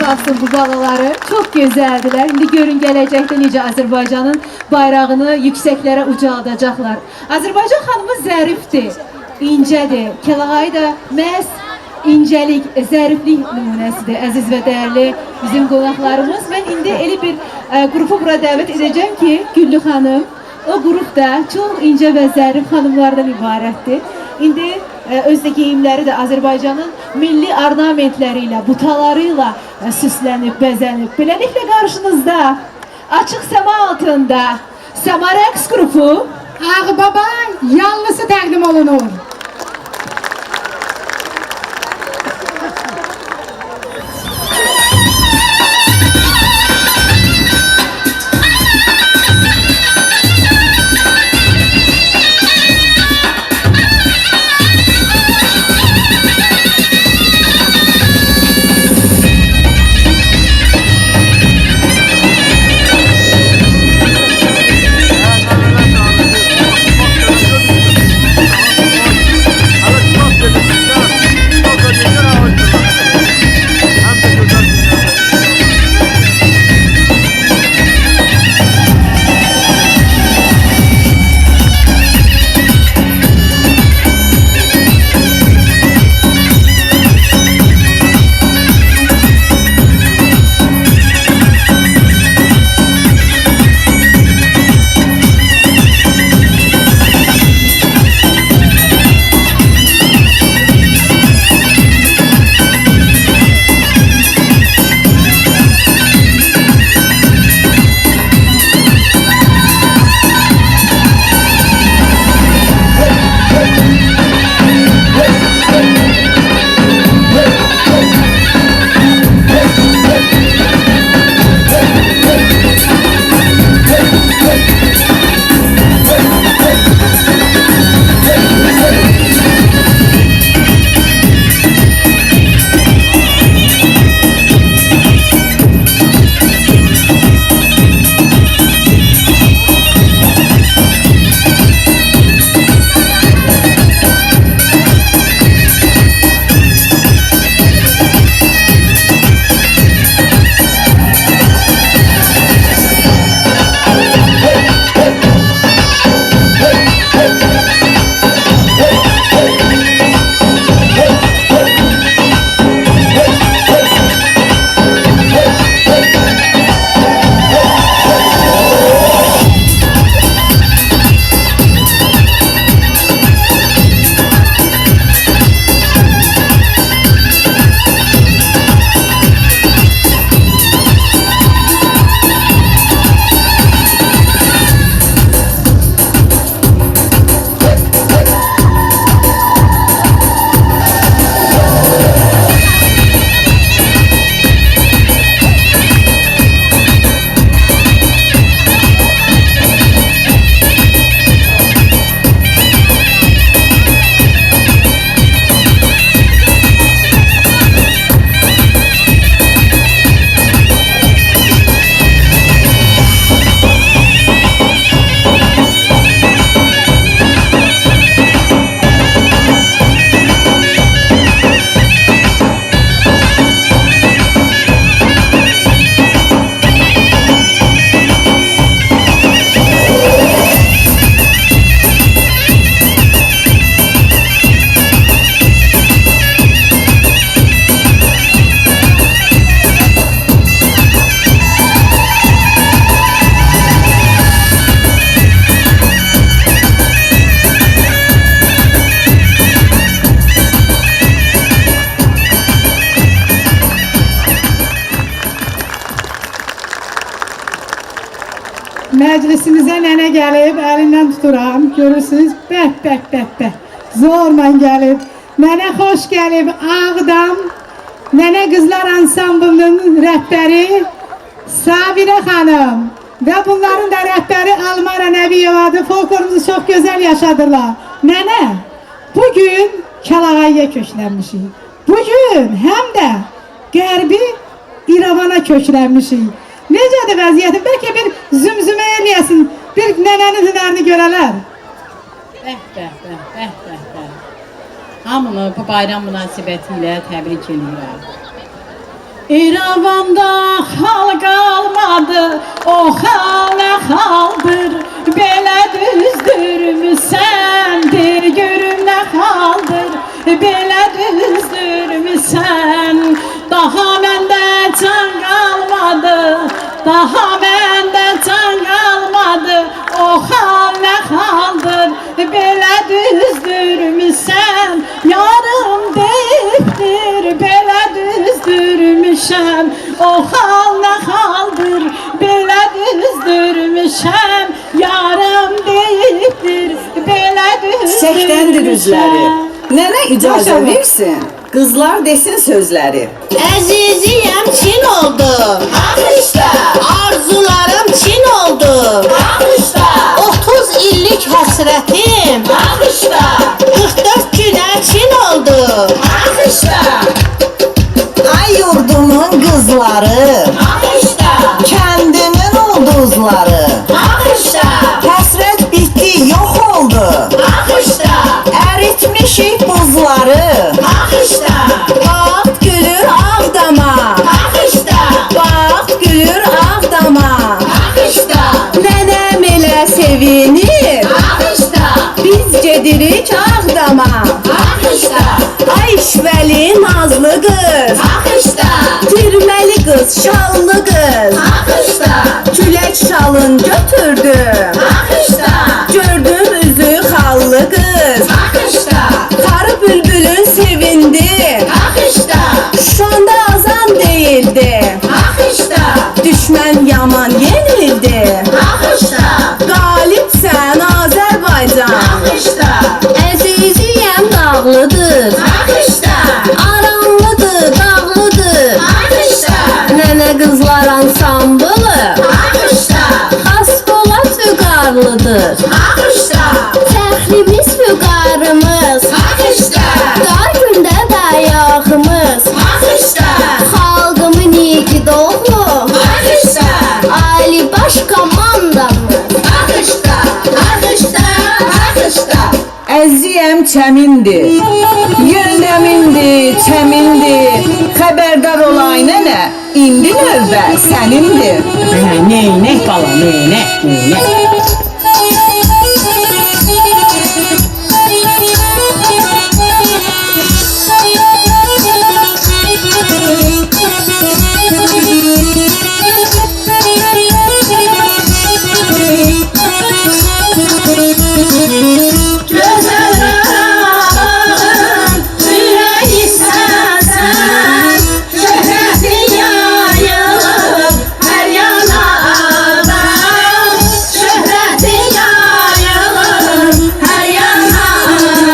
tapsın bu balaları. Çok gözəldilər. İndi görün gələcəkdə necə Azərbaycanın bayrağını yüksəklərə ucaldacaqlar. Azərbaycan xanımı zərifdir, incədir. Kəlağayı da məhz incəlik, zəriflik nümunəsidir, əziz və dəyərli bizim qonaqlarımız. Mən indi elə bir qrupu bura dəvət edəcəm ki, Güllü xanım, o qrup da çox incə və zərif xanımlardan ibarətdir. İndi özdə geyimləri də Azərbaycanın milli ornamentləri ilə, butaları ilə süslənib, bəzənib. Beləliklə qarşınızda açıq səma altında Səma rəqs qrupu Ağbaba yanlısı təqdim olunur. Məclisimizə nənə gəlib, əlindən tuturam, görürsünüz, bəh. Zorla gəlib. Nənə xoş gəlib, Ağdam, Nənə Qızlar Ansamblının rəhbəri Sabirə xanım və bunların da rəhbəri Almara Nəbiyevadır, folklorumuzu çox gözəl yaşadırlar. Nənə, bugün Kəlağayıya köklənmişik. Bugün həm də Qərbi İrəvana köklənmişik. Necədir vəziyyətin? Bəlkə bir zümzümə eləyəsin, bir nənənin hünərini görələr. Hamını bu bayram münasibətilə təbrik edirəm. İrəvanda xal qalmadı, o xal nə xaldır, belə düzdürmü səndir, görüm nə xaldır, belə düzdürmü sən. Daha məndə can qalmadı, daha məndə can qalmadı, o xal nə xaldır, belə düzdürmü sən. Yarım deyibdir, belə düzdürmüşəm, o xal nə xaldır, belə düzdürmüşəm. Yarım deyibdir, belə Çiçəkdəndir üzləri. düzdürmüşəm. Nənə icazə versin. Qızlar desin sözləri. Əziziyəm Çin oldu, alkışla. Arzularım Çin oldu, alkışla. 30 illik həsrətim, alkışla. 44 günə Çin oldu, alkışla. Ay yurdumun qızları, Alkışla, kəndimin ulduzları. alkışla, Həsrət bitdi, yox oldu. alkışla, Əritmişik buzları. alkışla, Vaxt gülür ağdama. alkışla, Vaxt gülür ağdama. alkışla, Nənəm elə sevinir. alkışla, Biz gedirik ağdama. alkışla, Ay işvəli nazlı qız. alkışla, Tirməli qız, şallı qız. alkışla, Külək şalın götürdüm. alkışla, Gördüm üzü xallı qız. alkışla, Qarı bülbülün sevindi. alkışla, Şanda azan değildi. alkışla, Düşmən yaman yenildi. alkışla, Qalibsən Azərbaycan. alkışla, Əziziyəm dağlıdır. alkışla, Aranlıdır, dağlıdır. alkışla, Nənə qızlar ansamblı. alkışla, Xaspolat vüqarlıdır. alkışla, Fəxrimiz vüqarımız. alkışla, Dar gündə dayağımız. alkışla, Xalqımın iki doğu. alkışla, Ali baş komandamız. alkışla, alkışla, alkışla. Əziyəm çəmindi. Yöndəmindi, çəmindi. Xəbərdar olay nənə. İndi növbə sənindir. Neynək bala, neynək, neynək. Gözəllərin ürəyi sənsən, şöhrətin yayılıb hər yana adam, şöhrətin yayılıb hər yana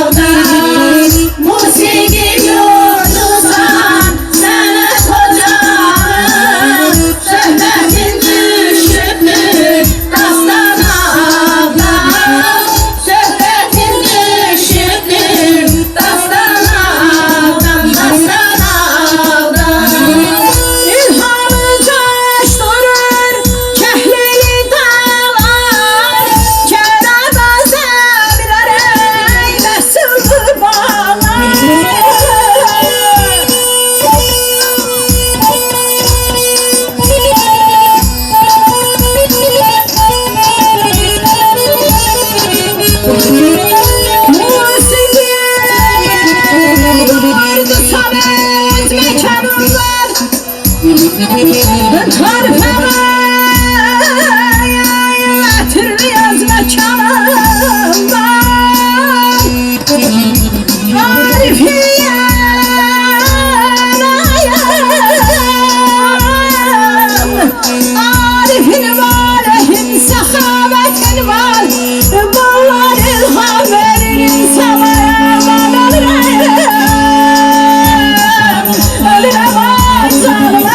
adam. Musiqi yurdusan, sənət ocağı, şöhrətin düşübdür dastana ağlam. Şöhretin düşübdür dastana ağlam, dastana ağlam. İlhamı coşdurur kəhlili dağlar, Kərəba zəbilərə məsıldır Samet mekanım var, tarifeme türlü yaz mekanım var. Arifin var, ehim sehavetin var, bunlar ilham verir insana. Ölürüm azalım.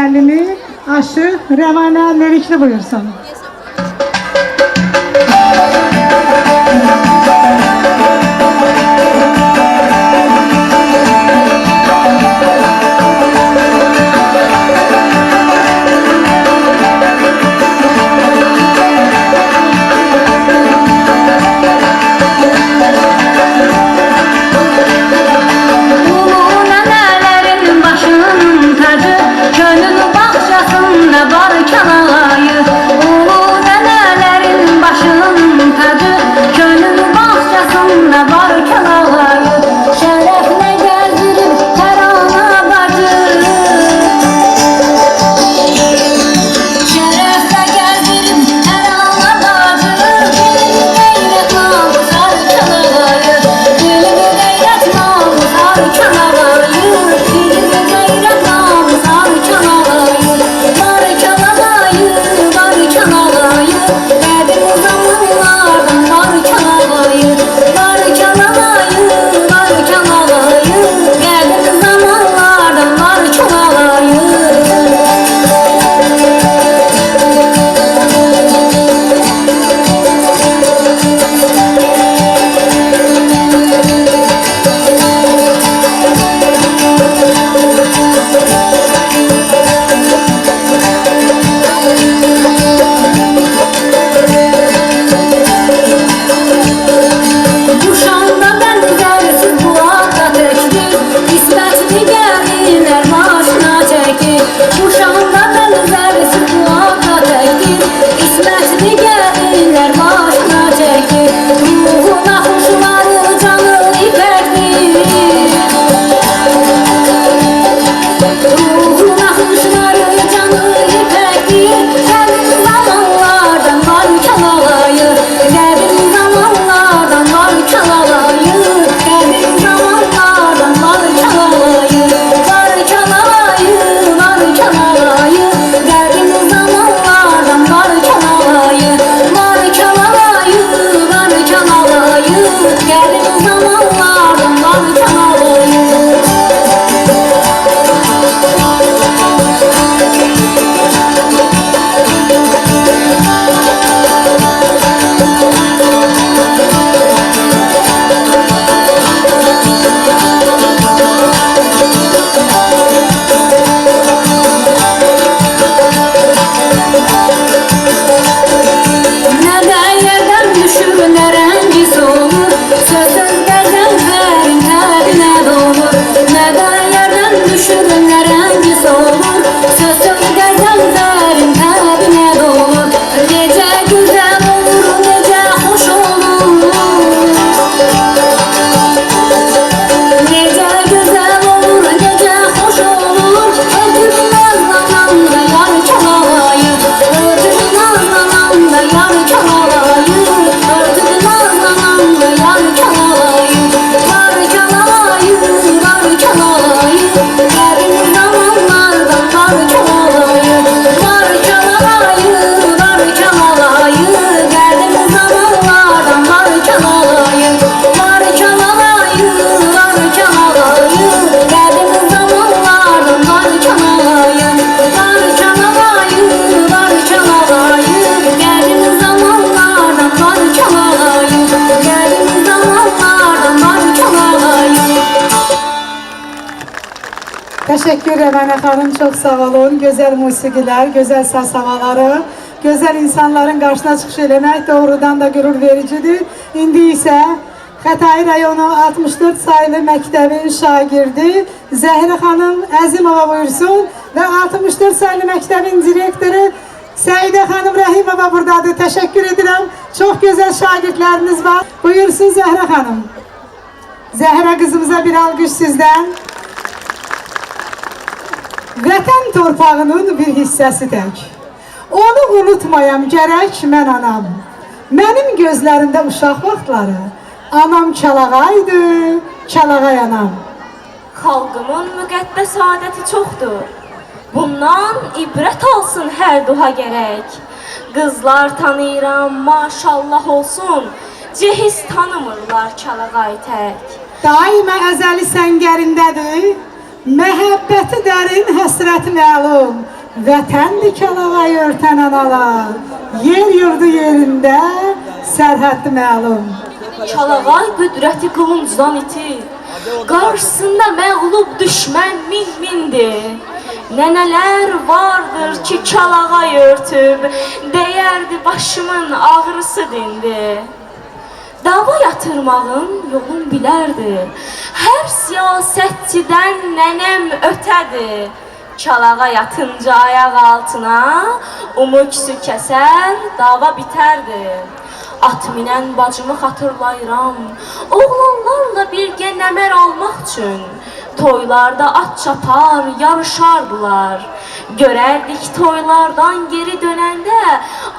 müəllimi Aşıq Rəvanə Lerikli buyursun. Teşekkür Rəvanə xanım, çok sağ olun. Güzel musiqiler, güzel saz havaları, güzel insanların qarşısına çıxış eləmək doğrudan da gurur vericidir. İndi isə Xətai rayonu 64 sayılı məktəbin şagirdi Zəhra xanım Əzimova buyursun və 64 sayılı məktəbin direktoru Səidə xanım Rəhimova buradadır. Teşekkür edirəm. Çok güzel şagirdləriniz var. Buyursun Zəhra xanım. Zəhra kızımıza bir alqış sizdən. Vətən torpağının bir hissəsi tək. Onu unutmayam gərək mən anam. Mənim gözlərimdə uşaq vaxtları anam çalağaydı, çalağay anam. Xalqımın müqəddəs adəti çoxdur. Bundan ibrət alsın hər duha gərək. Qızlar tanıyıram, maşallah olsun. Cehiz tanımırlar çalağay tək. Daimə əzəli səngərindədir. Məhəbbəti dərin, həsrəti məlum. Vətəndir Kəlağayı örtən analar, yer yurdu yerində sərhəddi məlum. Kəlağay qüdrəti qılıncdan itir, qarşısında məğlub düşmən min-mindir. Nənələr vardır ki, Kəlağay örtüb, deyərdi başımın ağrısı dindi. Dava yatırmağın yolun bilərdi, hər siyasətçidən nənəm ötədir. Kələğa yatınca ayaq altına, umuksu kəsər, dava bitərdi. At minən bacımı xatırlayıram, oğlanlarla birgə nəmər almaq üçün. Toylarda at çapar, yarışardılar. Görərdik toylardan geri dönəndə,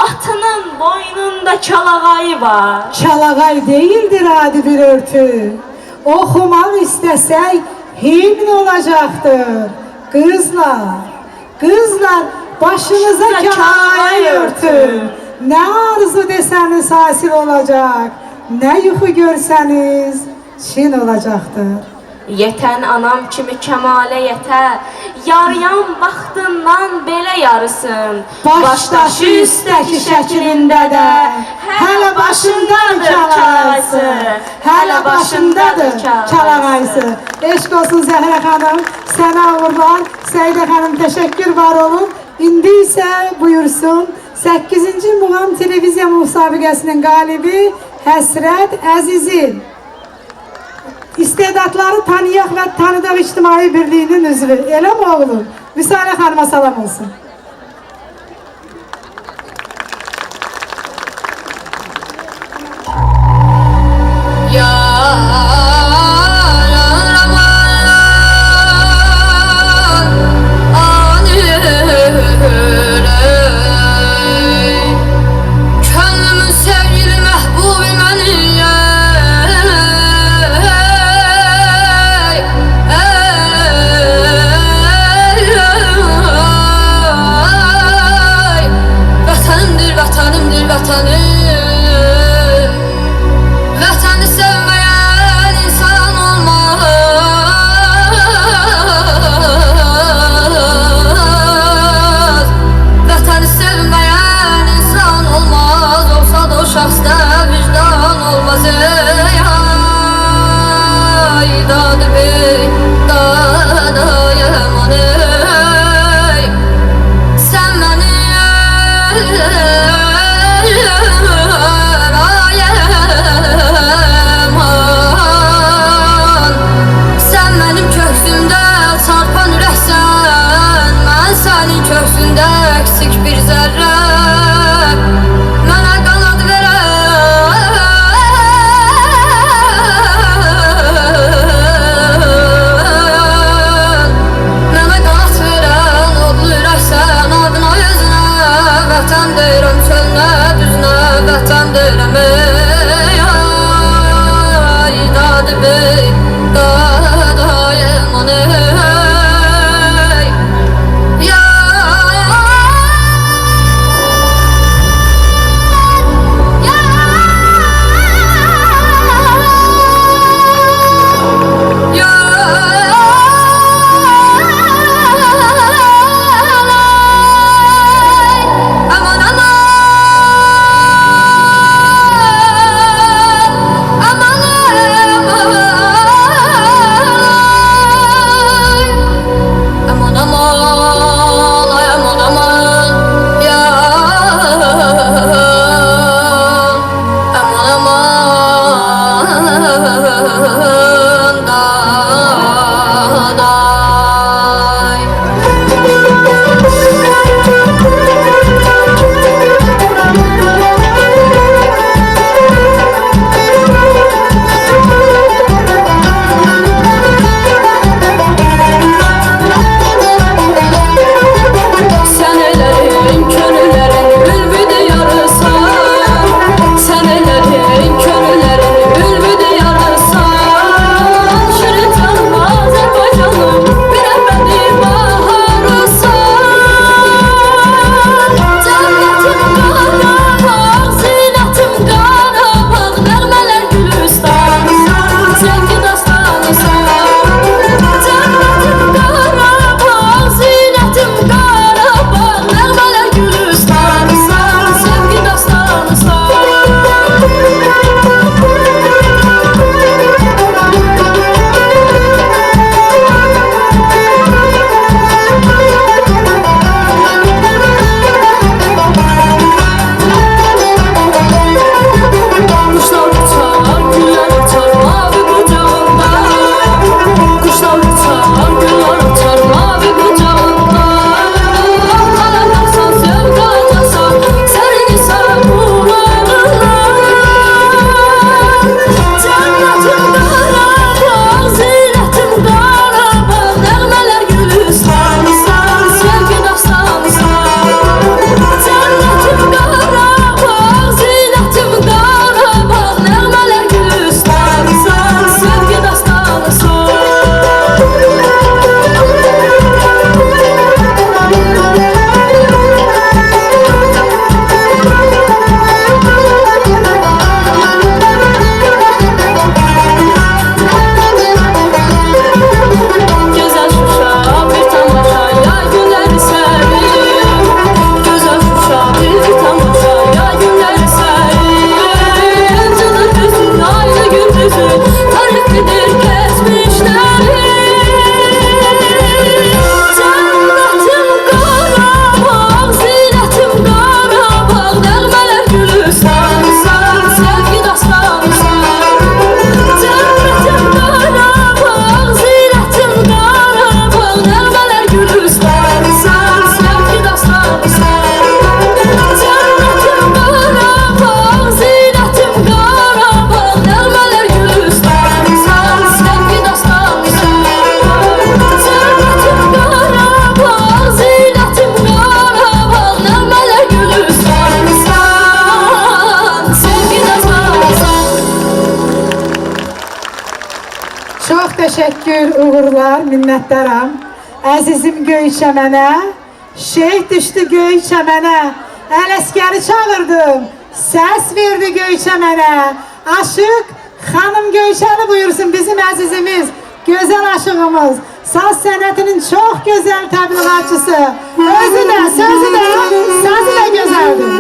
atının boynunda Kəlağayı var. Kəlağay deyildir adi bir örtü, oxumaq istəsək himn olacaqdır. Qızlar, başınıza Kəlağayı örtün. Nə arzu desəniz hasil olacaq, nə yuxu görsəniz çin olacaqdır. Yetən anam kimi kəmalə yetə, yarıyan vaxtından belə yarısın. Başdaşı üstəki şəklində də, hələ başındadır Kəlağayısı, hələ başındadır Kəlağayısı. Eşq olsun Zəhrə xanım, sənə uğurlar, Səidə xanım təşəkkür var olun. İndi isə buyursun 8-ci Muğam Televiziya müsabiqəsinin qalibi Həsrət Əzizin. İstedadları tanıyaq və tanıdaq İctimai Birliyinin üzvü. Elə mi oğlum? Müsalə xanıma salam olsun. Çox təşəkkür, uğurlar, minnətdaram. Əzizim Göyçəmənə, şeyh düşdü Göyçəmənə, Ələskəri çağırdım, səs verdi Göyçəmənə. Aşıq xanım Göyçəli buyursun, bizim əzizimiz, gözəl aşığımız, saz sənətinin çox gözəl təbliğatçısı. Özü də, sözü də, sazı da gözəldir.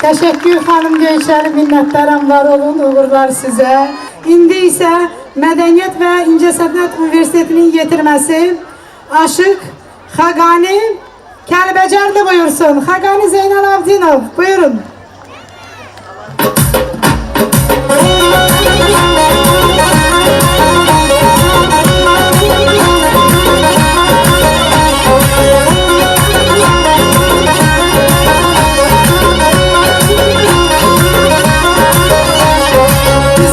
Təşəkkür xanım Göyçəli, minnətdaram, var olun, uğurlar sizə. İndi isə Mədəniyyət və İncəsənət Universitetinin yetirməsi Aşıq Xaqani Kəlbəcərli buyursun. Xaqani Zeynal Avdinov, buyurun.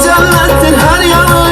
Cennetin her yanı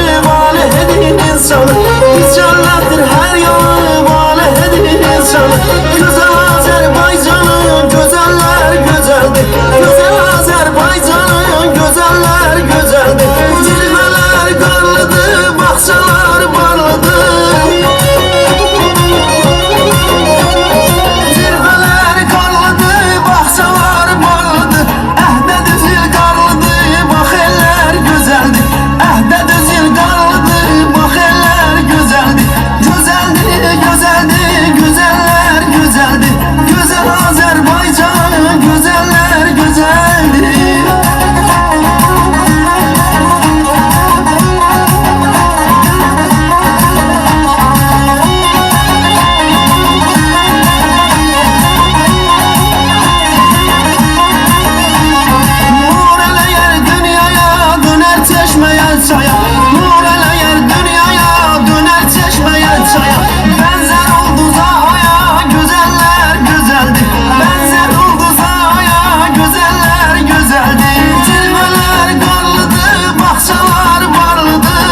çaya Nur eləyər dünyaya Dönər çeşməyə çaya Bənzər ulduza aya Gözəllər gözəldir Bənzər ulduza aya Gözəllər gözəldir Cilvələr qarlıdır Baxçalar barlıdır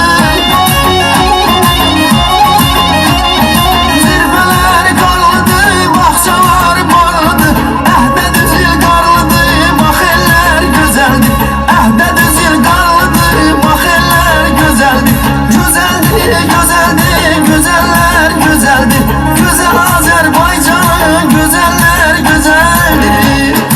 Zirvələr qarlıdır Baxçalar barlıdır Əhdə düzül qarlıdır Bax eller gözəldir Əhdə düzül qarlıdır Bax eller gözəldir Gözəldir, gözəldir Gözəllər gözəldir Gözəl Azərbaycan Gözəllər gözəldir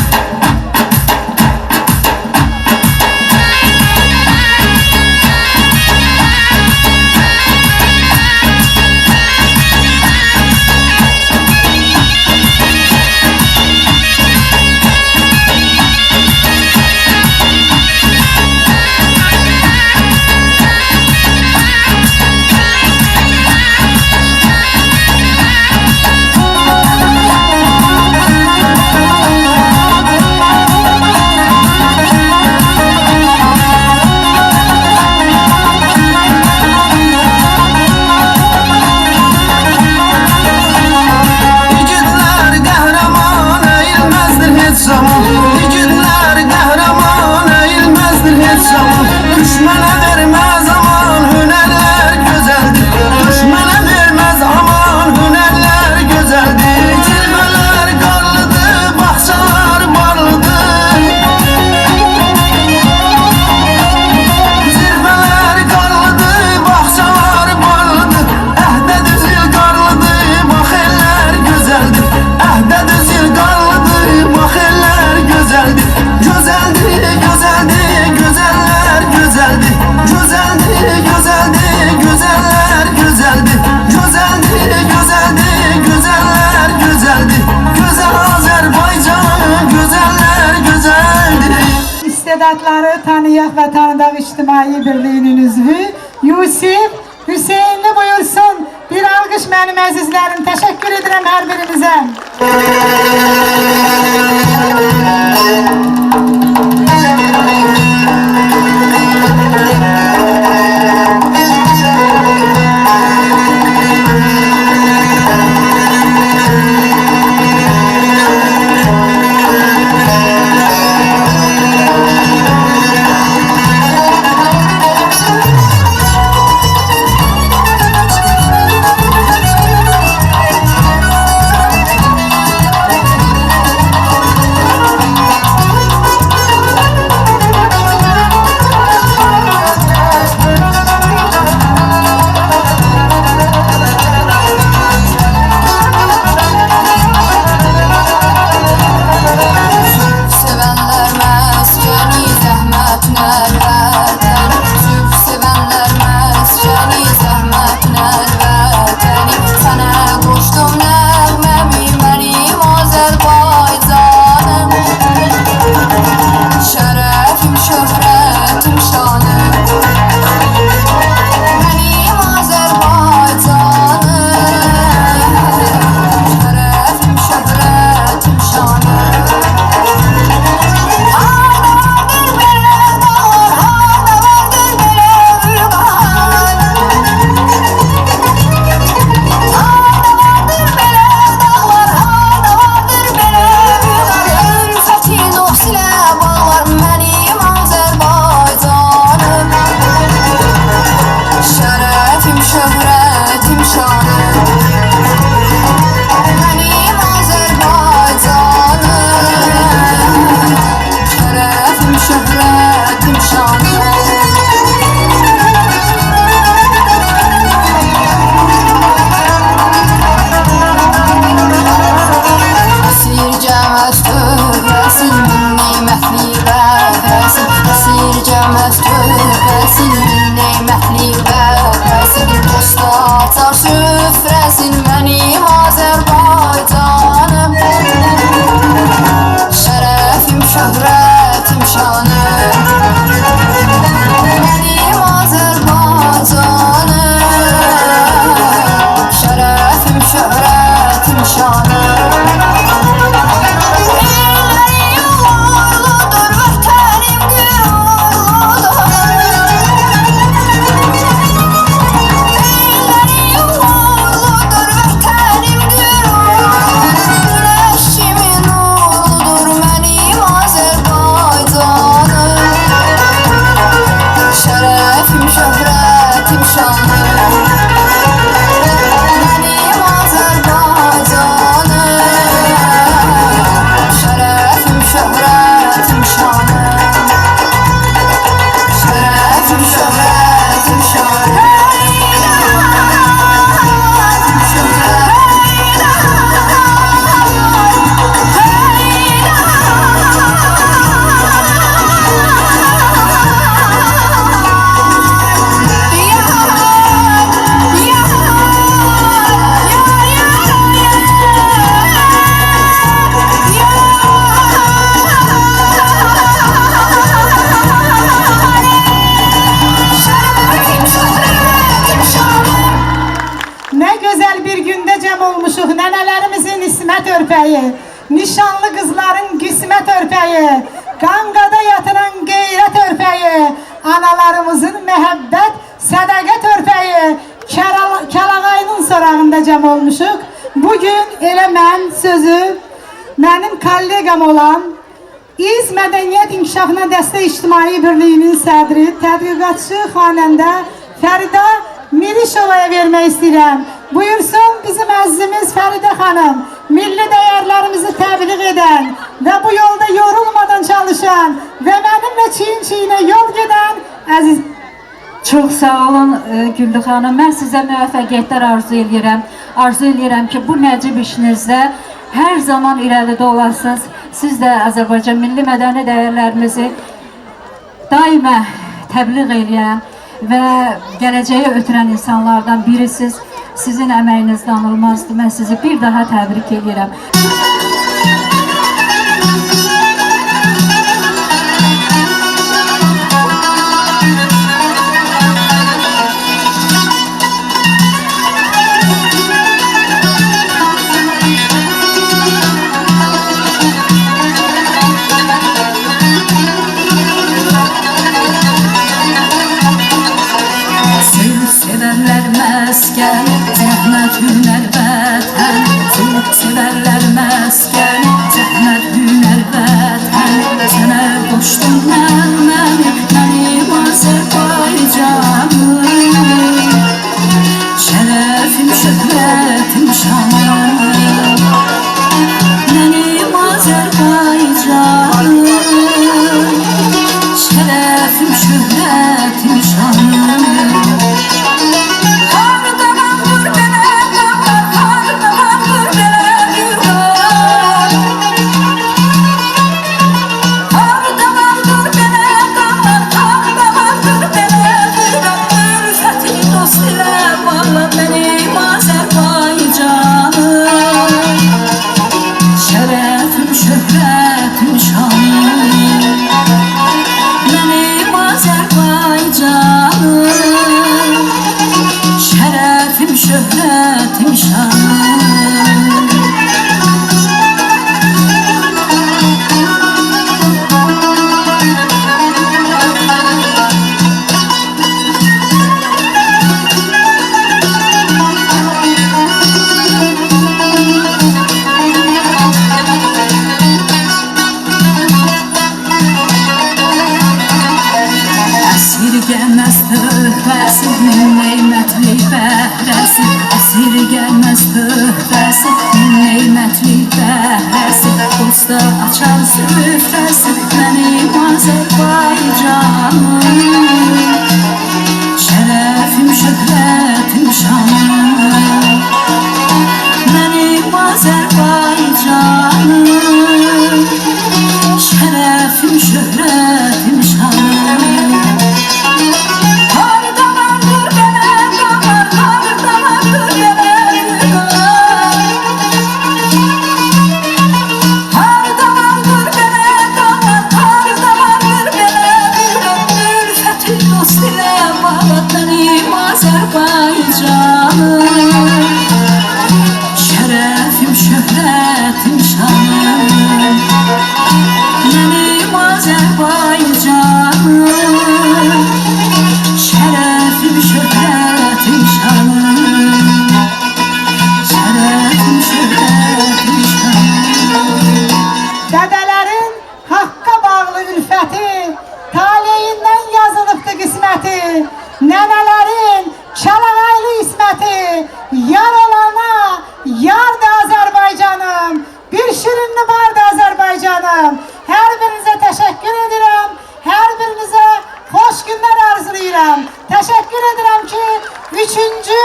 İgidlər qəhrəman əyilməzdir heç zaman İgidlər qəhrəman əyilməzdir heç zaman Düşmənə verməz aman hünərlər gözəldir Düşmənə verməz aman hünərlər gözəldir Cilvələr qarlıdır, baxçalar barlıdır Zirvələr qarlıdır, baxçalar barlıdır Əhdə düzül qarlıdır, bax eller gözəldir Əhdə düzül qarlıdır, bax eller gözəldir Gözəldir, gözəldir, gözəllər gözəldir Gözəldir, gözəldir, gözəllər gözəldir Gözəldir, gözəldir, gözəllər gözəldir Gözəl Azərbaycan, gözəllər gözəldir İstedadları tanıyaq və tanıdaq İctimai Birliğinin üzvü Yusif Hüseynli buyursun. Bir alqış mənim əzizlərim. Təşəkkür edirəm hər birinizə. cəm olmuşuq. Nənələrimizin İsmət örpəyi, nişanlı qızların qismət örpəyi, qanqada yatıran qeyrət örpəyi, analarımızın məhəbbət, sədaqət örpəyi, Kəlağayının sorağında cəm olmuşuq. Bugün elə mən sözü mənim kollegam olan İz Mədəniyyət İnkişafına Dəstək İctimai Birliyinin sədri, tədqiqatçı, xanəndə Fərida Mirişovaya vermək istəyirəm. Buyursun bizim əzizimiz Fəridə xanım, milli dəyərlərimizi təbliğ edən və bu yolda yorulmadan çalışan və mənimlə çiyin-çiyinə yol gedən əziz. Çox sağ olun Güllü xanım. Mən sizə müvəffəqiyyətlər arzu edirəm. Arzu edirəm ki, bu nəcib işinizdə hər zaman irəlidə olasınız. Siz də Azərbaycan milli mədəni dəyərlərimizi daimə təbliğ edən və gələcəyə ötürən insanlardan birisiniz. Sizin əməyiniz danılmazdır. Mən sizi bir daha təbrik edirəm. Sevərlər məskən, zəhmət hünər vətən. Sevərlər məskən, zəhmət hünər vətən. Sənə qoşdum mənim Azərbaycanım. Şərəfim, şöhrətim, şanım. Mənim Azərbaycanım. Şərəfim, şöhrətim, şanım. Şöhretim, şanım. Əsirgəməz töhfəsi, min neymətli bəhrəsi. Əsirgəməz töhfəsi, min neymətli bəhrəsi. Dosta açar süfrəsi, mənim Azərbaycanım. Şərəfim, şöhrətim, şanım. Mənim Azərbaycanım. Şərəfim, şöhrətim, şanım. Şərəfim, şöhrətim, şanım. Mənim Azərbaycanım. Şərəfim, şöhrətim, şanım. Şərəfim, şöhrətim, şanım. Dədələrin haqqa bağlı ülfəti, taleyindən yazılıbdı qisməti. Nənələrin Kəlağaylı İsməti, yar olana yar da Azərbaycanım. Bir şirinli var da Azərbaycanım. Hər birinizə təşəkkür edirəm. Hər birinizə xoş günlər arzulayıram. Təşəkkür edirəm ki, 3-cü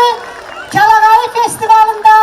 Kəlağayı festivalında